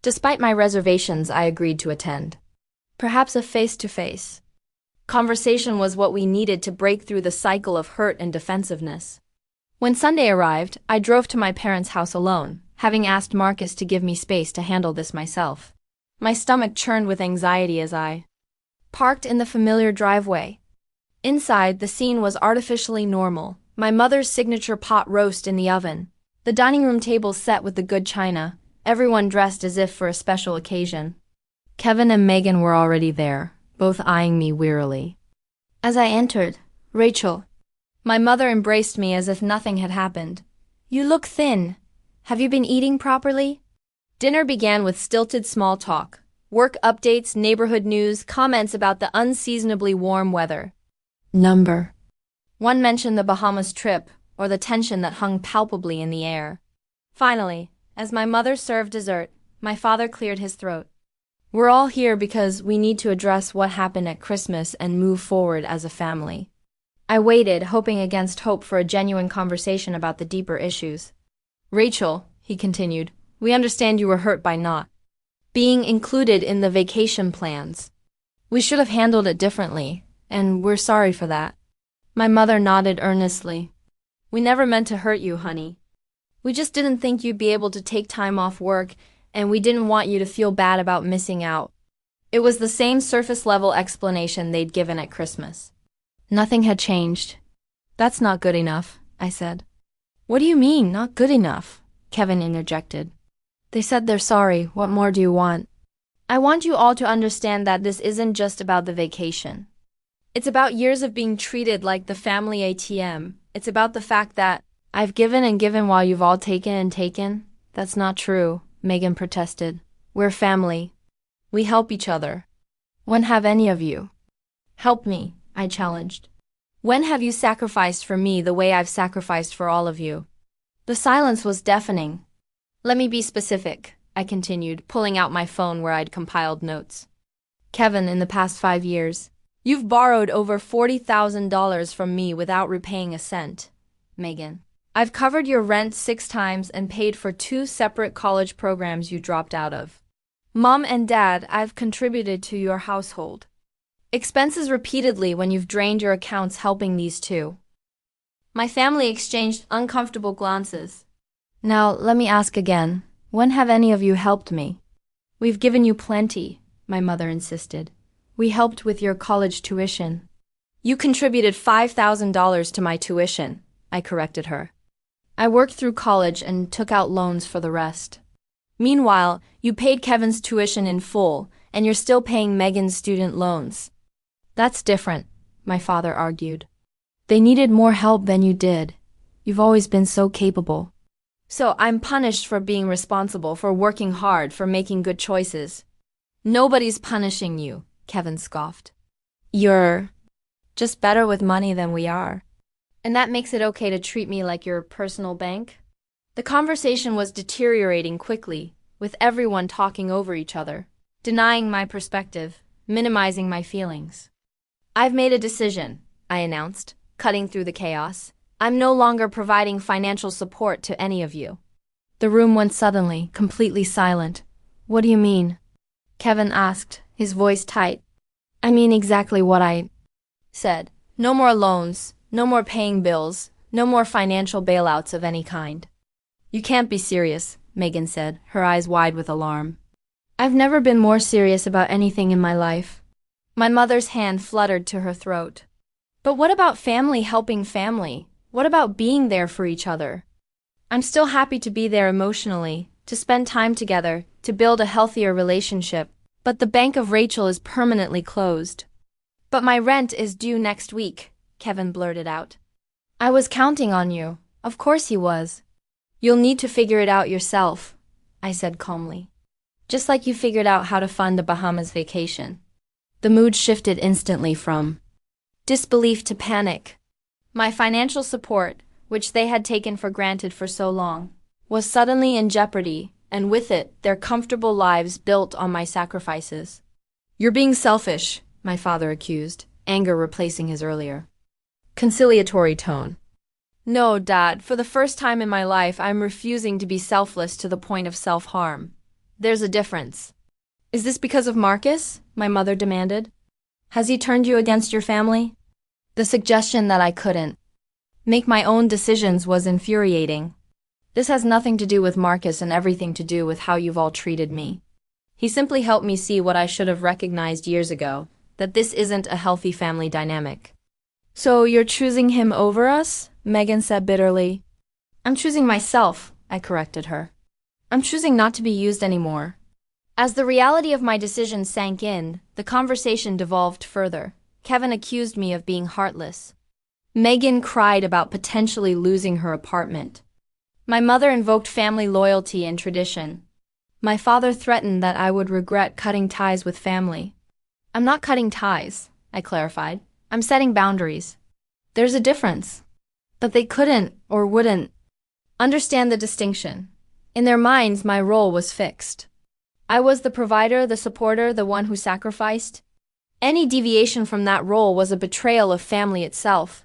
Despite my reservations, I agreed to attend. Perhaps a face-to-face conversation was what we needed to break through the cycle of hurt and defensiveness. When Sunday arrived, I drove to my parents' house alone, having asked Marcus to give me space to handle this myself. My stomach churned with anxiety as I parked in the familiar driveway. Inside, the scene was artificially normal. My mother's signature pot roast in the oven, the dining room table set with the good china, everyone dressed as if for a special occasion. Kevin and Megan were already there, both eyeing me wearily. As I entered, "Rachel." My mother embraced me as if nothing had happened. "You look thin. Have you been eating properly?" Dinner began with stilted small talk. Work updates, neighborhood news, comments about the unseasonably warm weather. Number one mentioned the Bahamas trip, or the tension that hung palpably in the air. Finally, as my mother served dessert, my father cleared his throat. "We're all here because we need to address what happened at Christmas and move forward as a family." I waited, hoping against hope for a genuine conversation about the deeper issues. "Rachel," he continued, "we understand you were hurt by not being included in the vacation plans. We should have handled it differently, and we're sorry for that." My mother nodded earnestly. "We never meant to hurt you, honey. We just didn't think you'd be able to take time off work, and we didn't want you to feel bad about missing out." It was the same surface-level explanation they'd given at Christmas. Nothing had changed. "That's not good enough," I said. "What do you mean, not good enough?" Kevin interjected. "They said they're sorry. What more do you want?" I want you all to understand that this isn't just about the vacation. It's about years of being treated like the family ATM. It's about the fact that I've given and given while you've all taken and taken. That's not true, Megan protested. We're family. We help each other. When have any of you helped me? I challenged. When have you sacrificed for me the way I've sacrificed for all of you? The silence was deafening. Let me be specific, I continued, pulling out my phone where I'd compiled notes. Kevin, in the past 5 years, you've borrowed over $40,000 from me without repaying a cent. Megan, I've covered your rent 6 times and paid for 2 separate college programs you dropped out of. Mom and Dad, I've contributed to your household expenses repeatedly when you've drained your accounts helping these two. My family exchanged uncomfortable glances. Now, let me ask again. When have any of you helped me? We've given you plenty, my mother insisted. We helped with your college tuition. You contributed $5,000 to my tuition, I corrected her. I worked through college and took out loans for the rest. Meanwhile, you paid Kevin's tuition in full, and you're still paying Megan's student loans. That's different, my father argued. They needed more help than you did. You've always been so capable. So I'm punished for being responsible, for working hard, for making good choices. Nobody's punishing you, Kevin scoffed. You're just better with money than we are. And that makes it okay to treat me like your personal bank? The conversation was deteriorating quickly, with everyone talking over each other, denying my perspective, minimizing my feelings. I've made a decision, I announced, cutting through the chaos. I'm no longer providing financial support to any of you. The room went suddenly, completely silent. What do you mean? Kevin asked, his voice tight. I mean exactly what I said. No more loans, no more paying bills, no more financial bailouts of any kind. You can't be serious, Megan said, her eyes wide with alarm. I've never been more serious about anything in my life. My mother's hand fluttered to her throat. But what about family helping family? What about being there for each other? I'm still happy to be there emotionally, to spend time together, to build a healthier relationship. But the Bank of Rachel is permanently closed. But my rent is due next week, Kevin blurted out. I was counting on you. Of course he was. You'll need to figure it out yourself, I said calmly. Just like you figured out how to fund a Bahamas vacation. The mood shifted instantly from disbelief to panic. My financial support, which they had taken for granted for so long, was suddenly in jeopardy, and with it, their comfortable lives built on my sacrifices. You're being selfish, my father accused, anger replacing his earlier conciliatory tone. No, Dad, for the first time in my life, I'm refusing to be selfless to the point of self-harm. There's a difference. Is this because of Marcus? My mother demanded. Has he turned you against your family? The suggestion that I couldn't make my own decisions was infuriating. This has nothing to do with Marcus and everything to do with how you've all treated me. He simply helped me see what I should have recognized years ago, that this isn't a healthy family dynamic. So you're choosing him over us? Megan said bitterly. I'm choosing myself, I corrected her. I'm choosing not to be used anymore. As the reality of my decision sank in, the conversation devolved further. Kevin accused me of being heartless. Megan cried about potentially losing her apartment. My mother invoked family loyalty and tradition. My father threatened that I would regret cutting ties with family. I'm not cutting ties, I clarified. I'm setting boundaries. There's a difference. But they couldn't or wouldn't understand the distinction. In their minds, my role was fixed. I was the provider, the supporter, the one who sacrificed. Any deviation from that role was a betrayal of family itself.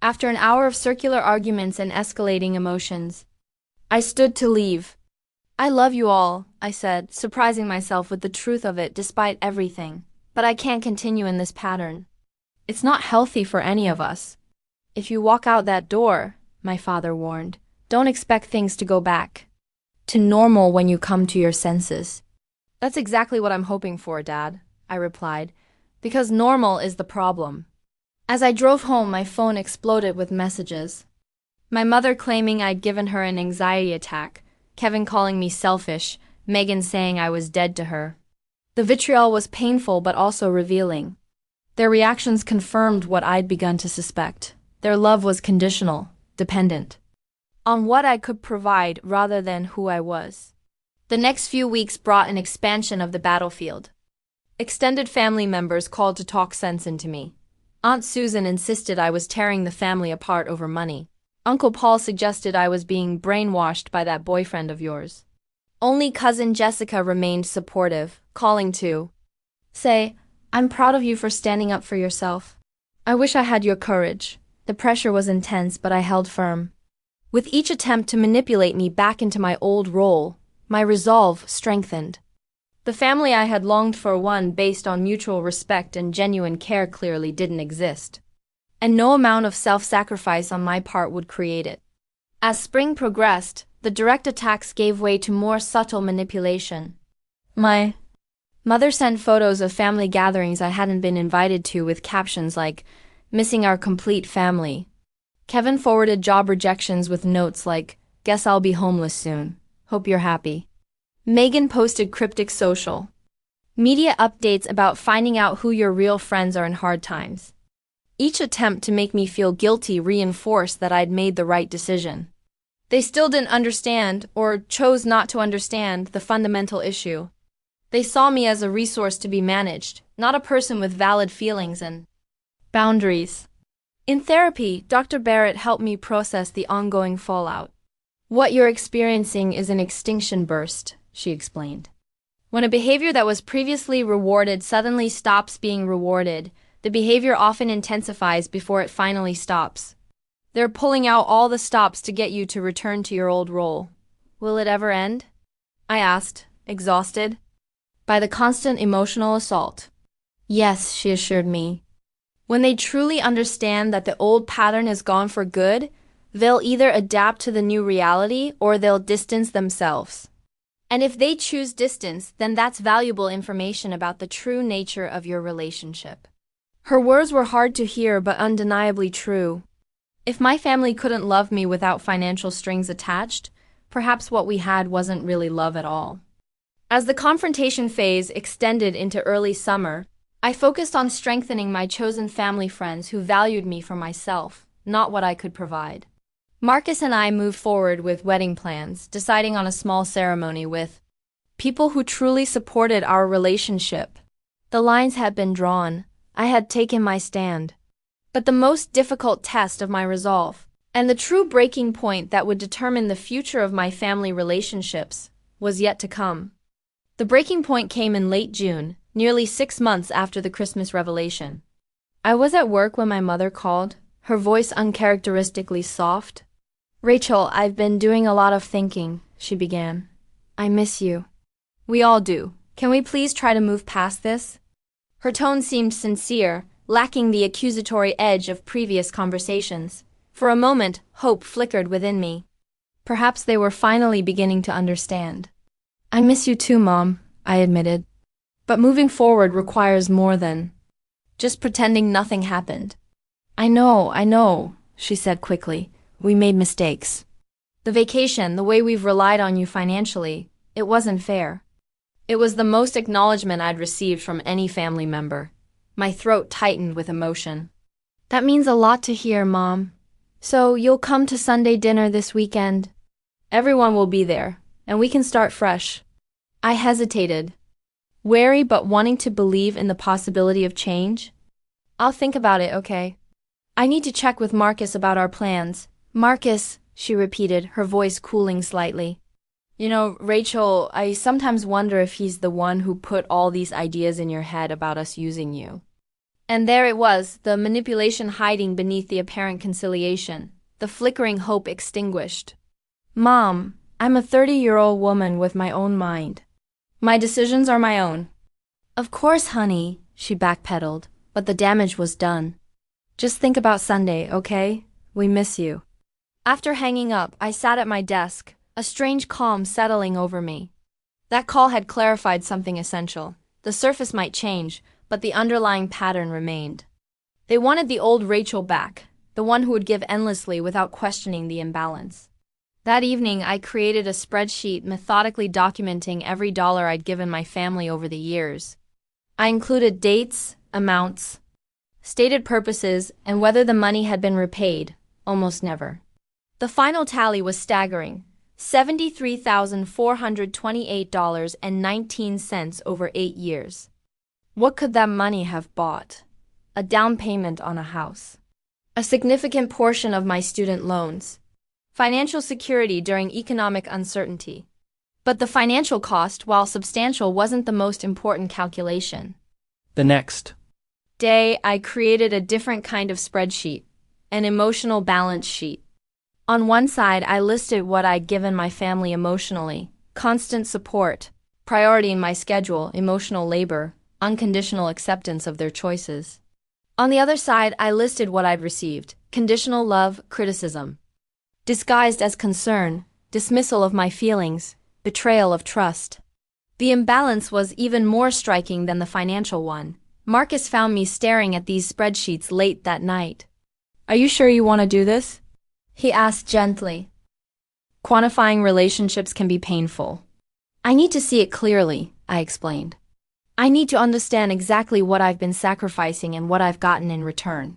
After an hour of circular arguments and escalating emotions, I stood to leave. I love you all, I said, surprising myself with the truth of it despite everything. But I can't continue in this pattern. It's not healthy for any of us. If you walk out that door, my father warned, don't expect things to go back to normal when you come to your senses. That's exactly what I'm hoping for, Dad, I replied, because normal is the problem. As I drove home, my phone exploded with messages. My mother claiming I'd given her an anxiety attack, Kevin calling me selfish, Megan saying I was dead to her. The vitriol was painful but also revealing. Their reactions confirmed what I'd begun to suspect. Their love was conditional, dependent on what I could provide rather than who I was. The next few weeks brought an expansion of the battlefield. Extended family members called to talk sense into me. Aunt Susan insisted I was tearing the family apart over money. Uncle Paul suggested I was being brainwashed by that boyfriend of yours. Only cousin Jessica remained supportive, calling to say, "I'm proud of you for standing up for yourself. I wish I had your courage." The pressure was intense, but I held firm. With each attempt to manipulate me back into my old role, my resolve strengthened. The family I had longed for, one based on mutual respect and genuine care, clearly didn't exist. And no amount of self-sacrifice on my part would create it. As spring progressed, the direct attacks gave way to more subtle manipulation. My mother sent photos of family gatherings I hadn't been invited to with captions like, "Missing our complete family." Kevin forwarded job rejections with notes like, "Guess I'll be homeless soon. Hope you're happy." Megan posted cryptic social media updates about finding out who your real friends are in hard times. Each attempt to make me feel guilty reinforced that I'd made the right decision. They still didn't understand, or chose not to understand, the fundamental issue. They saw me as a resource to be managed, not a person with valid feelings and boundaries. In therapy, Dr. Barrett helped me process the ongoing fallout. "What you're experiencing is an extinction burst," she explained. "When a behavior that was previously rewarded suddenly stops being rewarded, the behavior often intensifies before it finally stops. They're pulling out all the stops to get you to return to your old role. Will it ever end?" I asked, exhausted by the constant emotional assault. "Yes," she assured me. "When they truly understand that the old pattern is gone for good, they'll either adapt to the new reality or they'll distance themselves. And if they choose distance, then that's valuable information about the true nature of your relationship." Her words were hard to hear but undeniably true. If my family couldn't love me without financial strings attached, perhaps what we had wasn't really love at all. As the confrontation phase extended into early summer, I focused on strengthening my chosen family friends who valued me for myself, not what I could provide. Marcus and I moved forward with wedding plans, deciding on a small ceremony with people who truly supported our relationship. The lines had been drawn. I had taken my stand. But the most difficult test of my resolve, and the true breaking point that would determine the future of my family relationships, was yet to come. The breaking point came in late June, nearly 6 months after the Christmas revelation. I was at work when my mother called, her voice uncharacteristically soft. "Rachel, I've been doing a lot of thinking," she began. "I miss you." "We all do. Can we please try to move past this?" Her tone seemed sincere, lacking the accusatory edge of previous conversations. For a moment, hope flickered within me. Perhaps they were finally beginning to understand. "I miss you too, Mom," I admitted. "But moving forward requires more than just pretending nothing happened." I know," she said quickly. "We made mistakes. The vacation, the way we've relied on you financially, it wasn't fair." It was the most acknowledgement I'd received from any family member. My throat tightened with emotion. "That means a lot to hear, Mom. So you'll come to Sunday dinner this weekend?" "Everyone will be there, and we can start fresh." I hesitated, wary but wanting to believe in the possibility of change. "I'll think about it, okay? I need to check with Marcus about our plans." "Marcus," she repeated, her voice cooling slightly. "You know, Rachel, I sometimes wonder if he's the one who put all these ideas in your head about us using you." And there it was, the manipulation hiding beneath the apparent conciliation, the flickering hope extinguished. "Mom, I'm a 30-year-old woman with my own mind. My decisions are my own." "Of course, honey," she backpedaled, but the damage was done. "Just think about Sunday, okay? We miss you." After hanging up, I sat at my desk, a strange calm settling over me. That call had clarified something essential. The surface might change, but the underlying pattern remained. They wanted the old Rachel back, the one who would give endlessly without questioning the imbalance. That evening, I created a spreadsheet methodically documenting every dollar I'd given my family over the years. I included dates, amounts, stated purposes, and whether the money had been repaid. Almost never. The final tally was staggering: $73,428.19 over 8 years. What could that money have bought? A down payment on a house, a significant portion of my student loans, financial security during economic uncertainty. But the financial cost, while substantial, wasn't the most important calculation. The next day, I created a different kind of spreadsheet, an emotional balance sheet. On one side, I listed what I'd given my family emotionally: constant support, priority in my schedule, emotional labor, unconditional acceptance of their choices. On the other side, I listed what I'd received: conditional love, criticism, disguised as concern, dismissal of my feelings, betrayal of trust. The imbalance was even more striking than the financial one. Marcus found me staring at these spreadsheets late that night. "Are you sure you want to do this?" he asked gently. "Quantifying relationships can be painful." "I need to see it clearly," I explained. "I need to understand exactly what I've been sacrificing and what I've gotten in return."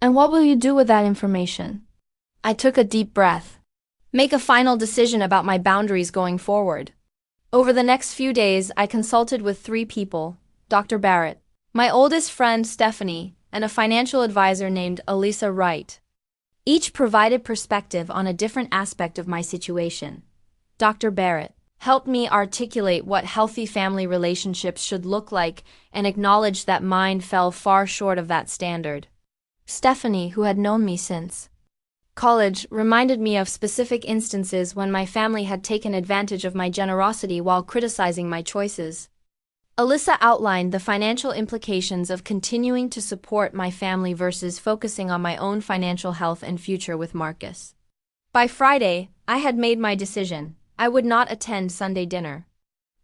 "And what will you do with that information?" I took a deep breath. "Make a final decision about my boundaries going forward." Over the next few days, I consulted with 3 people: Dr. Barrett, my oldest friend Stephanie, and a financial advisor named Elisa Wright. Each provided perspective on a different aspect of my situation. Dr. Barrett helped me articulate what healthy family relationships should look like and acknowledged that mine fell far short of that standard. Stephanie, who had known me since college, reminded me of specific instances when my family had taken advantage of my generosity while criticizing my choices. Elisa outlined the financial implications of continuing to support my family versus focusing on my own financial health and future with Marcus. By Friday, I had made my decision. I would not attend Sunday dinner.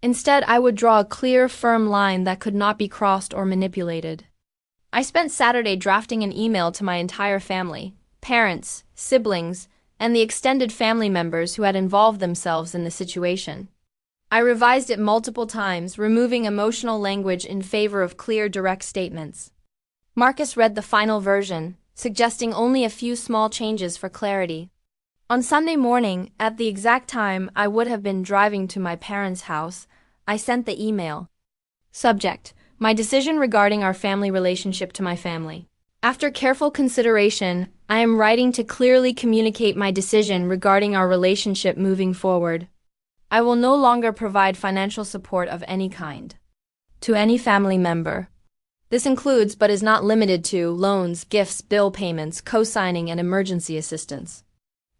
Instead, I would draw a clear, firm line that could not be crossed or manipulated. I spent Saturday drafting an email to my entire family: parents, siblings, and the extended family members who had involved themselves in the situation. I revised it multiple times, removing emotional language in favor of clear, direct statements. Marcus read the final version, suggesting only a few small changes for clarity. On Sunday morning, at the exact time I would have been driving to my parents' house, I sent the email. Subject: my decision regarding our family relationship to my family. After careful consideration, I am writing to clearly communicate my decision regarding our relationship moving forward. I will no longer provide financial support of any kind to any family member. This includes, but is not limited to, loans, gifts, bill payments, co-signing, and emergency assistance.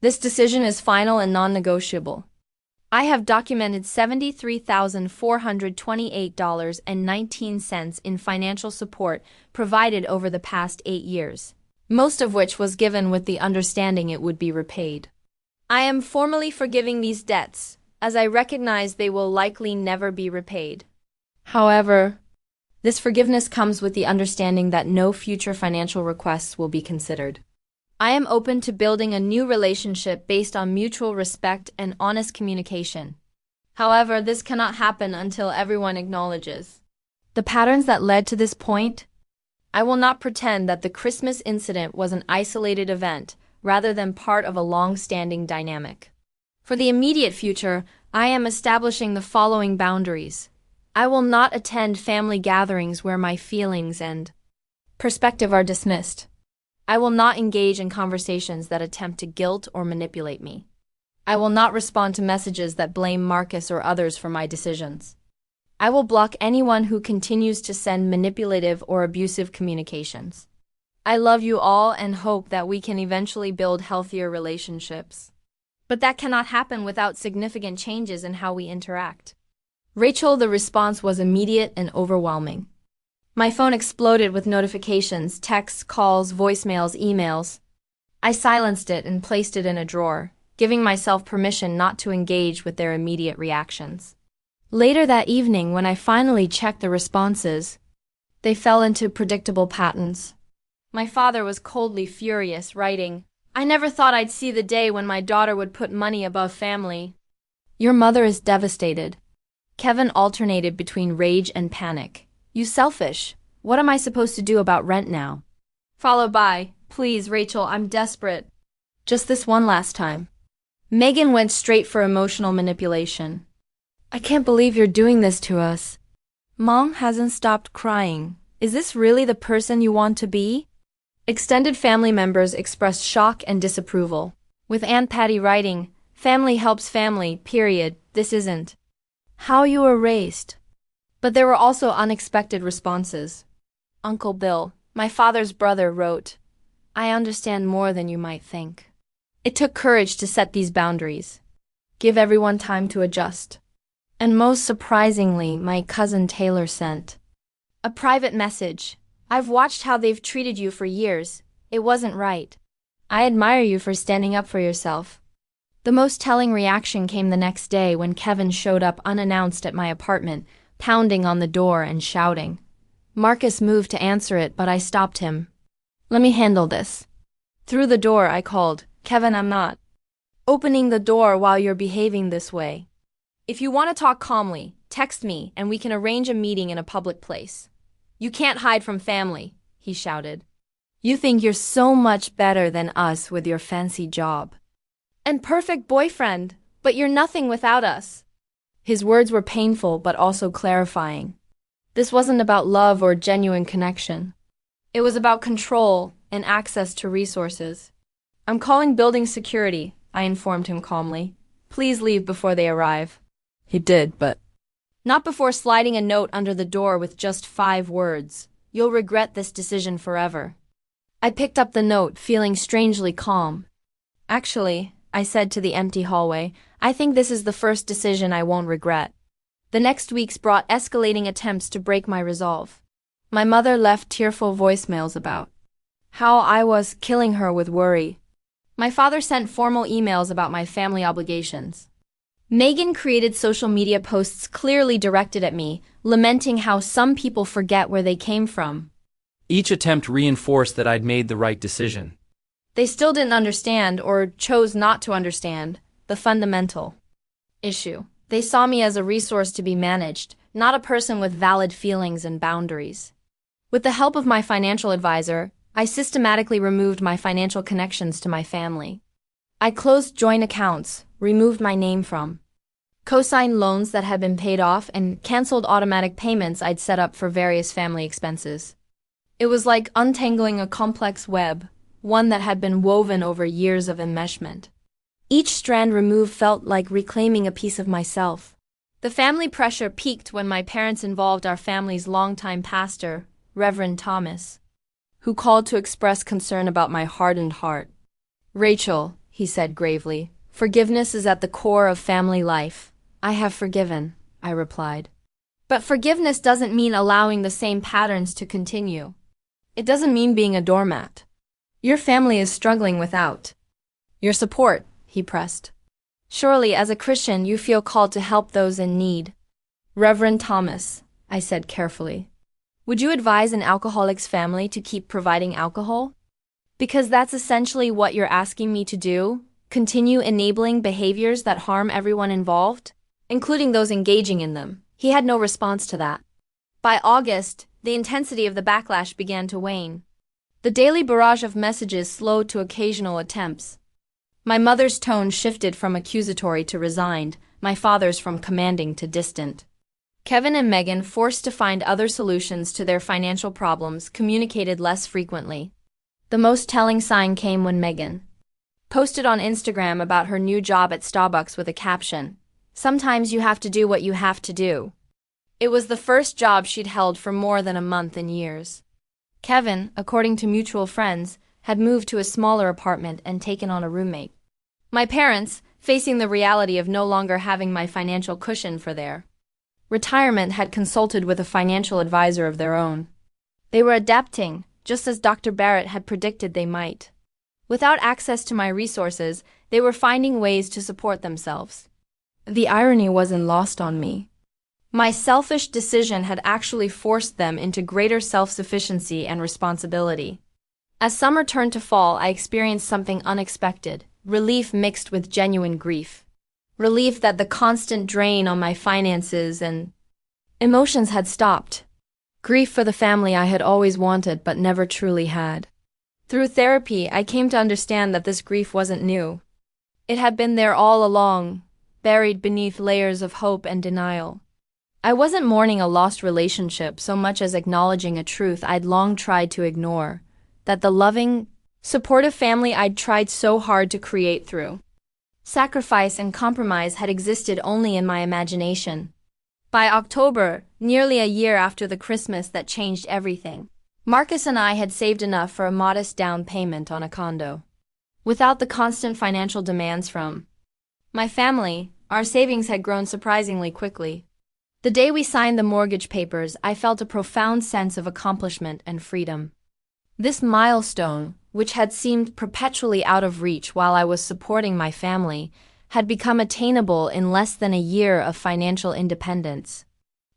This decision is final and non-negotiable. I have documented $73,428.19 in financial support provided over the past 8 years, most of which was given with the understanding it would be repaid. I am formally forgiving these debts, as I recognize they will likely never be repaid. However, this forgiveness comes with the understanding that no future financial requests will be considered. I am open to building a new relationship based on mutual respect and honest communication. However, this cannot happen until everyone acknowledges the patterns that led to this point. I will not pretend that the Christmas incident was an isolated event, rather than part of a long-standing dynamic. For the immediate future, I am establishing the following boundaries. I will not attend family gatherings where my feelings and perspective are dismissed. I will not engage in conversations that attempt to guilt or manipulate me. I will not respond to messages that blame Marcus or others for my decisions. I will block anyone who continues to send manipulative or abusive communications. I love you all and hope that we can eventually build healthier relationships. But that cannot happen without significant changes in how we interact. Rachel, the response was immediate and overwhelming. My phone exploded with notifications, texts, calls, voicemails, emails. I silenced it and placed it in a drawer, giving myself permission not to engage with their immediate reactions. Later that evening, when I finally checked the responses, they fell into predictable patterns. My father was coldly furious, writing, I never thought I'd see the day when my daughter would put money above family. Your mother is devastated. Kevin alternated between rage and panic. You selfish. What am I supposed to do about rent now? Followed by, please, Rachel, I'm desperate. Just this one last time. Megan went straight for emotional manipulation. I can't believe you're doing this to us. Mom hasn't stopped crying. Is this really the person you want to be? Extended family members expressed shock and disapproval. With Aunt Patty writing, family helps family, period, this isn't how you were raised. But there were also unexpected responses. Uncle Bill, my father's brother, wrote, I understand more than you might think. It took courage to set these boundaries. Give everyone time to adjust. And most surprisingly, my cousin Taylor sent a private message. I've watched how they've treated you for years. It wasn't right. I admire you for standing up for yourself. The most telling reaction came the next day when Kevin showed up unannounced at my apartment, pounding on the door and shouting. Marcus moved to answer it, but I stopped him. Let me handle this. Through the door, I called, Kevin, I'm not opening the door while you're behaving this way. If you want to talk calmly, text me and we can arrange a meeting in a public place. You can't hide from family, he shouted. You think you're so much better than us with your fancy job and perfect boyfriend, but you're nothing without us. His words were painful but also clarifying. This wasn't about love or genuine connection. It was about control and access to resources. I'm calling building security, I informed him calmly. Please leave before they arrive. He did, but not before sliding a note under the door with just 5 words. You'll regret this decision forever. I picked up the note, feeling strangely calm. Actually, I said to the empty hallway, I think this is the first decision I won't regret. The next weeks brought escalating attempts to break my resolve. My mother left tearful voicemails about how I was killing her with worry. My father sent formal emails about my family obligations. Megan created social media posts clearly directed at me, lamenting how some people forget where they came from. Each attempt reinforced that I'd made the right decision. They still didn't understand, or chose not to understand, the fundamental issue. They saw me as a resource to be managed, not a person with valid feelings and boundaries. With the help of my financial advisor, I systematically removed my financial connections to my family. I closed joint accounts, removed my name from co-signed loans that had been paid off, and canceled automatic payments I'd set up for various family expenses. It was like untangling a complex web, one that had been woven over years of enmeshment. Each strand removed felt like reclaiming a piece of myself. The family pressure peaked when my parents involved our family's longtime pastor, Reverend Thomas, who called to express concern about my hardened heart. Rachel, he said gravely, forgiveness is at the core of family life. I have forgiven, I replied. But forgiveness doesn't mean allowing the same patterns to continue. It doesn't mean being a doormat. Your family is struggling without your support, he pressed. Surely, as a Christian, you feel called to help those in need. Reverend Thomas, I said carefully. Would you advise an alcoholic's family to keep providing alcohol? Because that's essentially what you're asking me to do, continue enabling behaviors that harm everyone involved, including those engaging in them. He had no response to that. By August, the intensity of the backlash began to wane. The daily barrage of messages slowed to occasional attempts. My mother's tone shifted from accusatory to resigned, my father's from commanding to distant. Kevin and Megan, forced to find other solutions to their financial problems, communicated less frequently. The most telling sign came when Megan posted on Instagram about her new job at Starbucks with a caption, "Sometimes you have to do what you have to do." It was the first job she'd held for more than a month in years. Kevin, according to mutual friends, had moved to a smaller apartment and taken on a roommate. My parents, facing the reality of no longer having my financial cushion for their retirement, had consulted with a financial advisor of their own. They were adapting, just as Dr. Barrett had predicted they might. Without access to my resources, they were finding ways to support themselves. The irony wasn't lost on me. My selfish decision had actually forced them into greater self-sufficiency and responsibility. As summer turned to fall, I experienced something unexpected, relief mixed with genuine grief. Relief that the constant drain on my finances and emotions had stopped. Grief for the family I had always wanted but never truly had. Through therapy, I came to understand that this grief wasn't new. It had been there all along, buried beneath layers of hope and denial. I wasn't mourning a lost relationship so much as acknowledging a truth I'd long tried to ignore, that the loving, supportive family I'd tried so hard to create through sacrifice and compromise had existed only in my imagination. By October, nearly a year after the Christmas that changed everything, Marcus and I had saved enough for a modest down payment on a condo. Without the constant financial demands from my family, our savings had grown surprisingly quickly. The day we signed the mortgage papers, I felt a profound sense of accomplishment and freedom. This milestone, which had seemed perpetually out of reach while I was supporting my family, had become attainable in less than a year of financial independence.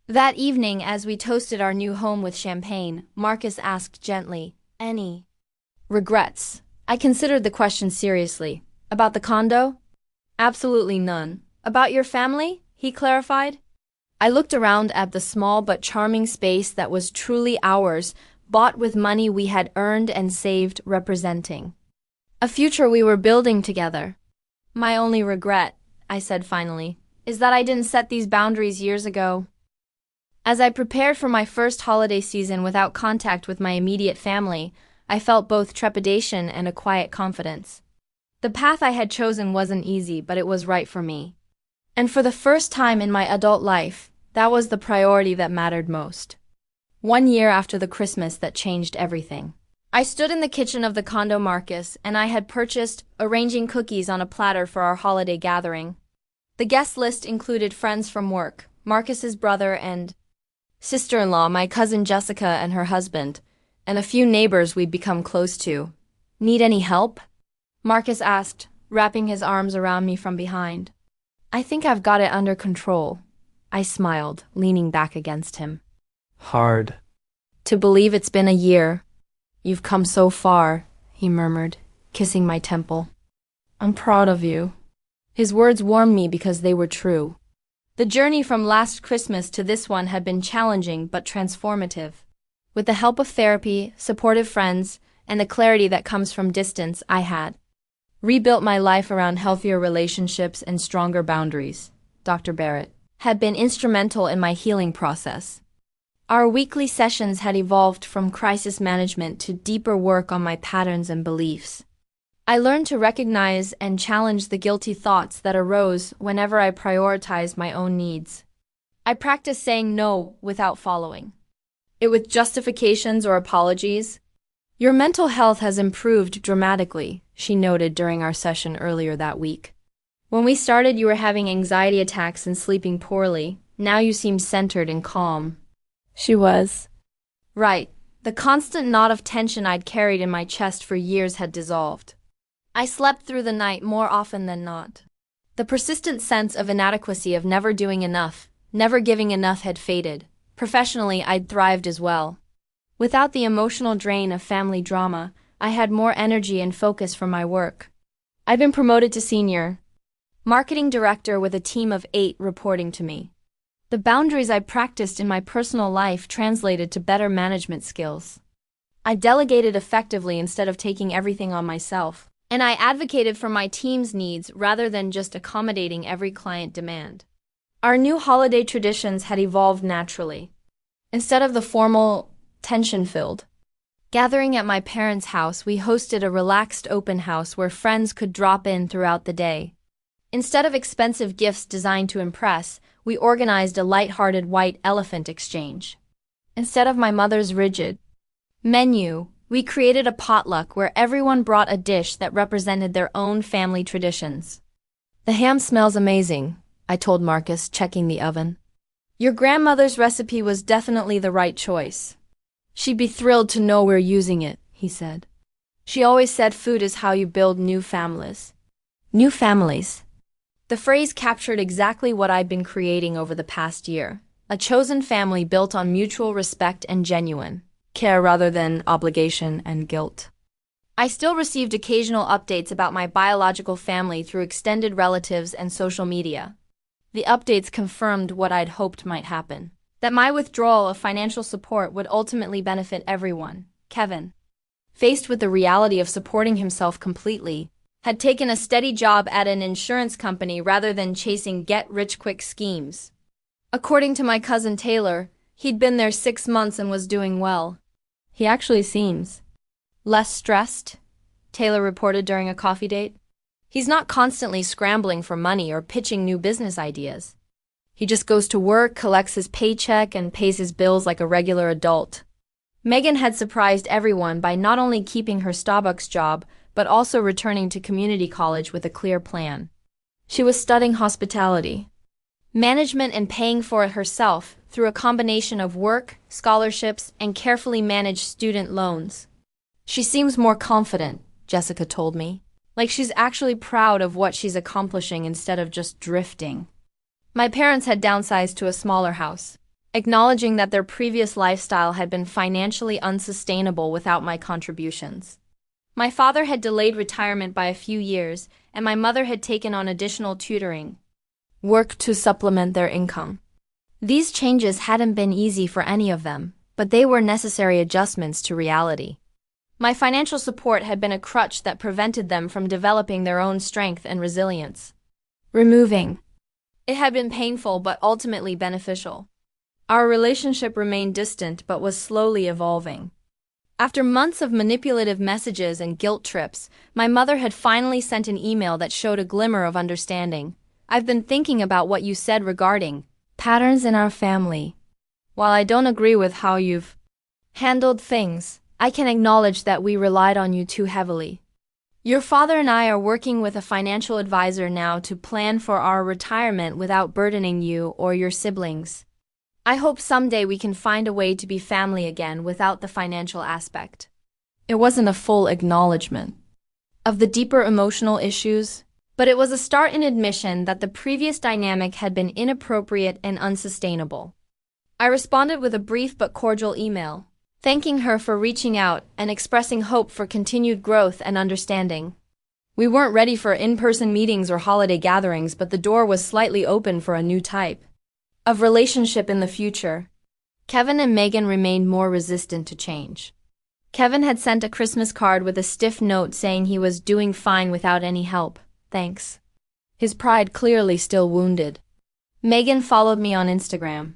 That evening, as we toasted our new home with champagne, Marcus asked gently, "Any regrets?" I considered the question seriously. "About the condo?" "Absolutely none." "About your family?" he clarified. I looked around at the small but charming space that was truly ours, bought with money we had earned and saved, representing a future we were building together. "My only regret," I said finally, "is that I didn't set these boundaries years ago." As I prepared for my first holiday season without contact with my immediate family, I felt both trepidation and a quiet confidence. The path I had chosen wasn't easy, but it was right for me. And for the first time in my adult life, that was the priority that mattered most. 1 year after the Christmas that changed everything, I stood in the kitchen of the condo Marcus and I had purchased, arranging cookies on a platter for our holiday gathering. The guest list included friends from work, Marcus's brother and sister-in-law, my cousin Jessica and her husband, and a few neighbors we'd become close to. "Need any help?" Marcus asked, wrapping his arms around me from behind. "I think I've got it under control," I smiled, leaning back against him. Hard to believe it's been a year. "You've come so far," he murmured, kissing my temple. "I'm proud of you." His words warmed me because they were true. The journey from last Christmas to this one had been challenging but transformative. With the help of therapy, supportive friends, and the clarity that comes from distance, I had rebuilt my life around healthier relationships and stronger boundaries. Dr. Barrett had been instrumental in my healing process. Our weekly sessions had evolved from crisis management to deeper work on my patterns and beliefs. I learned to recognize and challenge the guilty thoughts that arose whenever I prioritized my own needs. I practiced saying no without following it with justifications or apologies. "Your mental health has improved dramatically," she noted during our session earlier that week. "When we started, you were having anxiety attacks and sleeping poorly. Now you seem centered and calm." She was right. The constant knot of tension I'd carried in my chest for years had dissolved. I slept through the night more often than not. The persistent sense of inadequacy of never doing enough, never giving enough had faded. Professionally, I'd thrived as well. Without the emotional drain of family drama, I had more energy and focus for my work. I'd been promoted to senior marketing director with a team of 8 reporting to me. The boundaries I practiced in my personal life translated to better management skills. I delegated effectively instead of taking everything on myself, and I advocated for my team's needs rather than just accommodating every client demand. Our new holiday traditions had evolved naturally. Instead of the formal, tension-filled gathering at my parents' house, we hosted a relaxed open house where friends could drop in throughout the day. Instead of expensive gifts designed to impress, we organized a light-hearted white elephant exchange. Instead of my mother's rigid menu, we created a potluck where everyone brought a dish that represented their own family traditions. "The ham smells amazing," I told Marcus, checking the oven. "Your grandmother's recipe was definitely the right choice. She'd be thrilled to know we're using it," he said. "She always said food is how you build new families." New families. The phrase captured exactly what I'd been creating over the past year. A chosen family built on mutual respect and genuine care rather than obligation and guilt. I still received occasional updates about my biological family through extended relatives and social media. The updates confirmed what I'd hoped might happen, that my withdrawal of financial support would ultimately benefit everyone. Kevin, faced with the reality of supporting himself completely, had taken a steady job at an insurance company rather than chasing get-rich-quick schemes. According to my cousin Taylor, he'd been there 6 months and was doing well. He actually seems less stressed, Taylor reported during a coffee date. He's not constantly scrambling for money or pitching new business ideas. He just goes to work, collects his paycheck, and pays his bills like a regular adult. Megan had surprised everyone by not only keeping her Starbucks job, but also returning to community college with a clear plan. She was studying hospitality management and paying for it herself through a combination of work, scholarships, and carefully managed student loans. She seems more confident, Jessica told me, like she's actually proud of what she's accomplishing instead of just drifting. My parents had downsized to a smaller house, acknowledging that their previous lifestyle had been financially unsustainable without my contributions. My father had delayed retirement by a few years, and my mother had taken on additional tutoring work to supplement their income. These changes hadn't been easy for any of them, but they were necessary adjustments to reality. My financial support had been a crutch that prevented them from developing their own strength and resilience. Removing it had been painful but ultimately beneficial. Our relationship remained distant but was slowly evolving. After months of manipulative messages and guilt trips, my mother had finally sent an email that showed a glimmer of understanding. I've been thinking about what you said regarding patterns in our family. While I don't agree with how you've handled things, I can acknowledge that we relied on you too heavily. Your father and I are working with a financial advisor now to plan for our retirement without burdening you or your siblings. I hope someday we can find a way to be family again without the financial aspect. It wasn't a full acknowledgement of the deeper emotional issues, but it was a start in admission that the previous dynamic had been inappropriate and unsustainable. I responded with a brief but cordial email, thanking her for reaching out and expressing hope for continued growth and understanding. We weren't ready for in-person meetings or holiday gatherings, but the door was slightly open for a new type of relationship in the future. Kevin and Megan remained more resistant to change. Kevin had sent a Christmas card with a stiff note saying he was doing fine without any help. Thanks. His pride clearly still wounded. Megan followed me on Instagram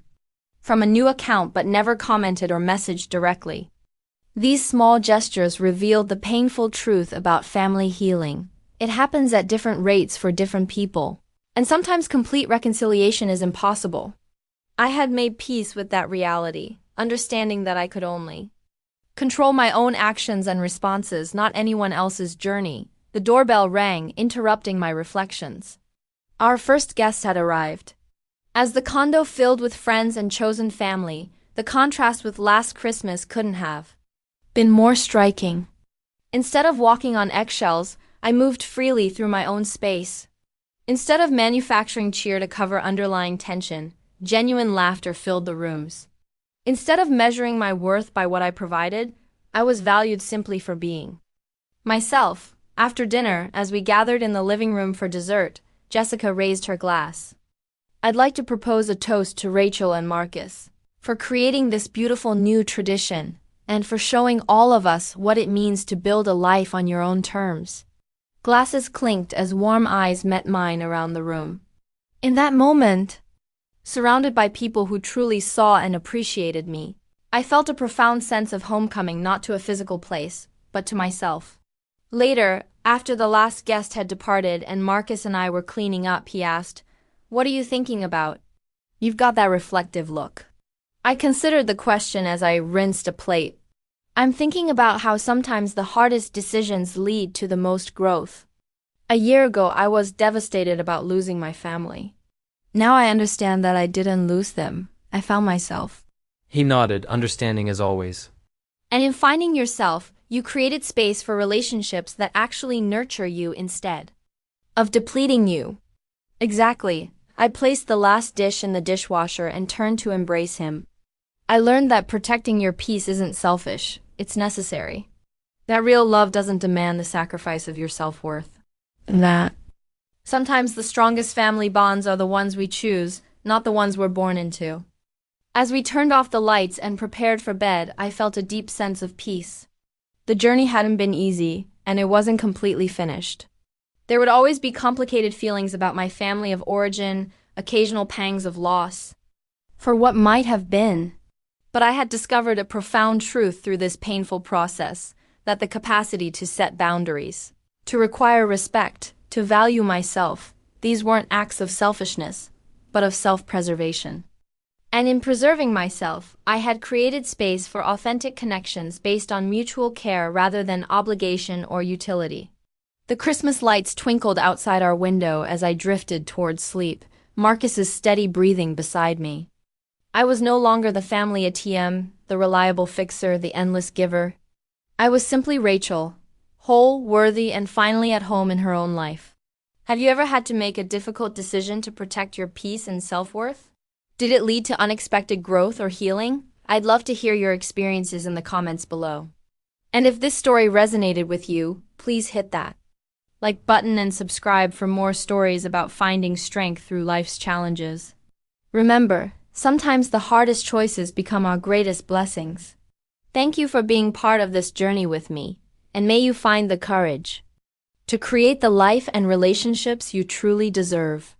from a new account but never commented or messaged directly. These small gestures revealed the painful truth about family healing. It happens at different rates for different people, and sometimes complete reconciliation is impossible. I had made peace with that reality, understanding that I could only control my own actions and responses, not anyone else's journey. The doorbell rang, interrupting my reflections. Our first guest had arrived. As the condo filled with friends and chosen family, the contrast with last Christmas couldn't have been more striking. Instead of walking on eggshells, I moved freely through my own space. Instead of manufacturing cheer to cover underlying tension, genuine laughter filled the rooms. Instead of measuring my worth by what I provided, I was valued simply for being myself. After dinner, as we gathered in the living room for dessert, Jessica raised her glass. I'd like to propose a toast to Rachel and Marcus for creating this beautiful new tradition and for showing all of us what it means to build a life on your own terms. Glasses clinked as warm eyes met mine around the room. In that moment, surrounded by people who truly saw and appreciated me, I felt a profound sense of homecoming, not to a physical place, but to myself. Later, after the last guest had departed and Marcus and I were cleaning up, he asked, "What are you thinking about? You've got that reflective look." I considered the question as I rinsed a plate. I'm thinking about how sometimes the hardest decisions lead to the most growth. A year ago, I was devastated about losing my family. Now I understand that I didn't lose them. I found myself. He nodded, understanding as always. And in finding yourself, you created space for relationships that actually nurture you instead of depleting you. Exactly. I placed the last dish in the dishwasher and turned to embrace him. I learned that protecting your peace isn't selfish, it's necessary. That real love doesn't demand the sacrifice of your self-worth. That. Sometimes the strongest family bonds are the ones we choose, not the ones we're born into. As we turned off the lights and prepared for bed, I felt a deep sense of peace. The journey hadn't been easy, and it wasn't completely finished. There would always be complicated feelings about my family of origin, occasional pangs of loss. For what might have been. But I had discovered a profound truth through this painful process, that the capacity to set boundaries, to require respect, to value myself, these weren't acts of selfishness, but of self-preservation. And in preserving myself, I had created space for authentic connections based on mutual care rather than obligation or utility. The Christmas lights twinkled outside our window as I drifted towards sleep, Marcus's steady breathing beside me. I was no longer the family ATM, the reliable fixer, the endless giver. I was simply Rachel, whole, worthy, and finally at home in her own life. Have you ever had to make a difficult decision to protect your peace and self-worth? Did it lead to unexpected growth or healing? I'd love to hear your experiences in the comments below. And if this story resonated with you, please hit that like button and subscribe for more stories about finding strength through life's challenges. Remember, sometimes the hardest choices become our greatest blessings. Thank you for being part of this journey with me, and may you find the courage to create the life and relationships you truly deserve.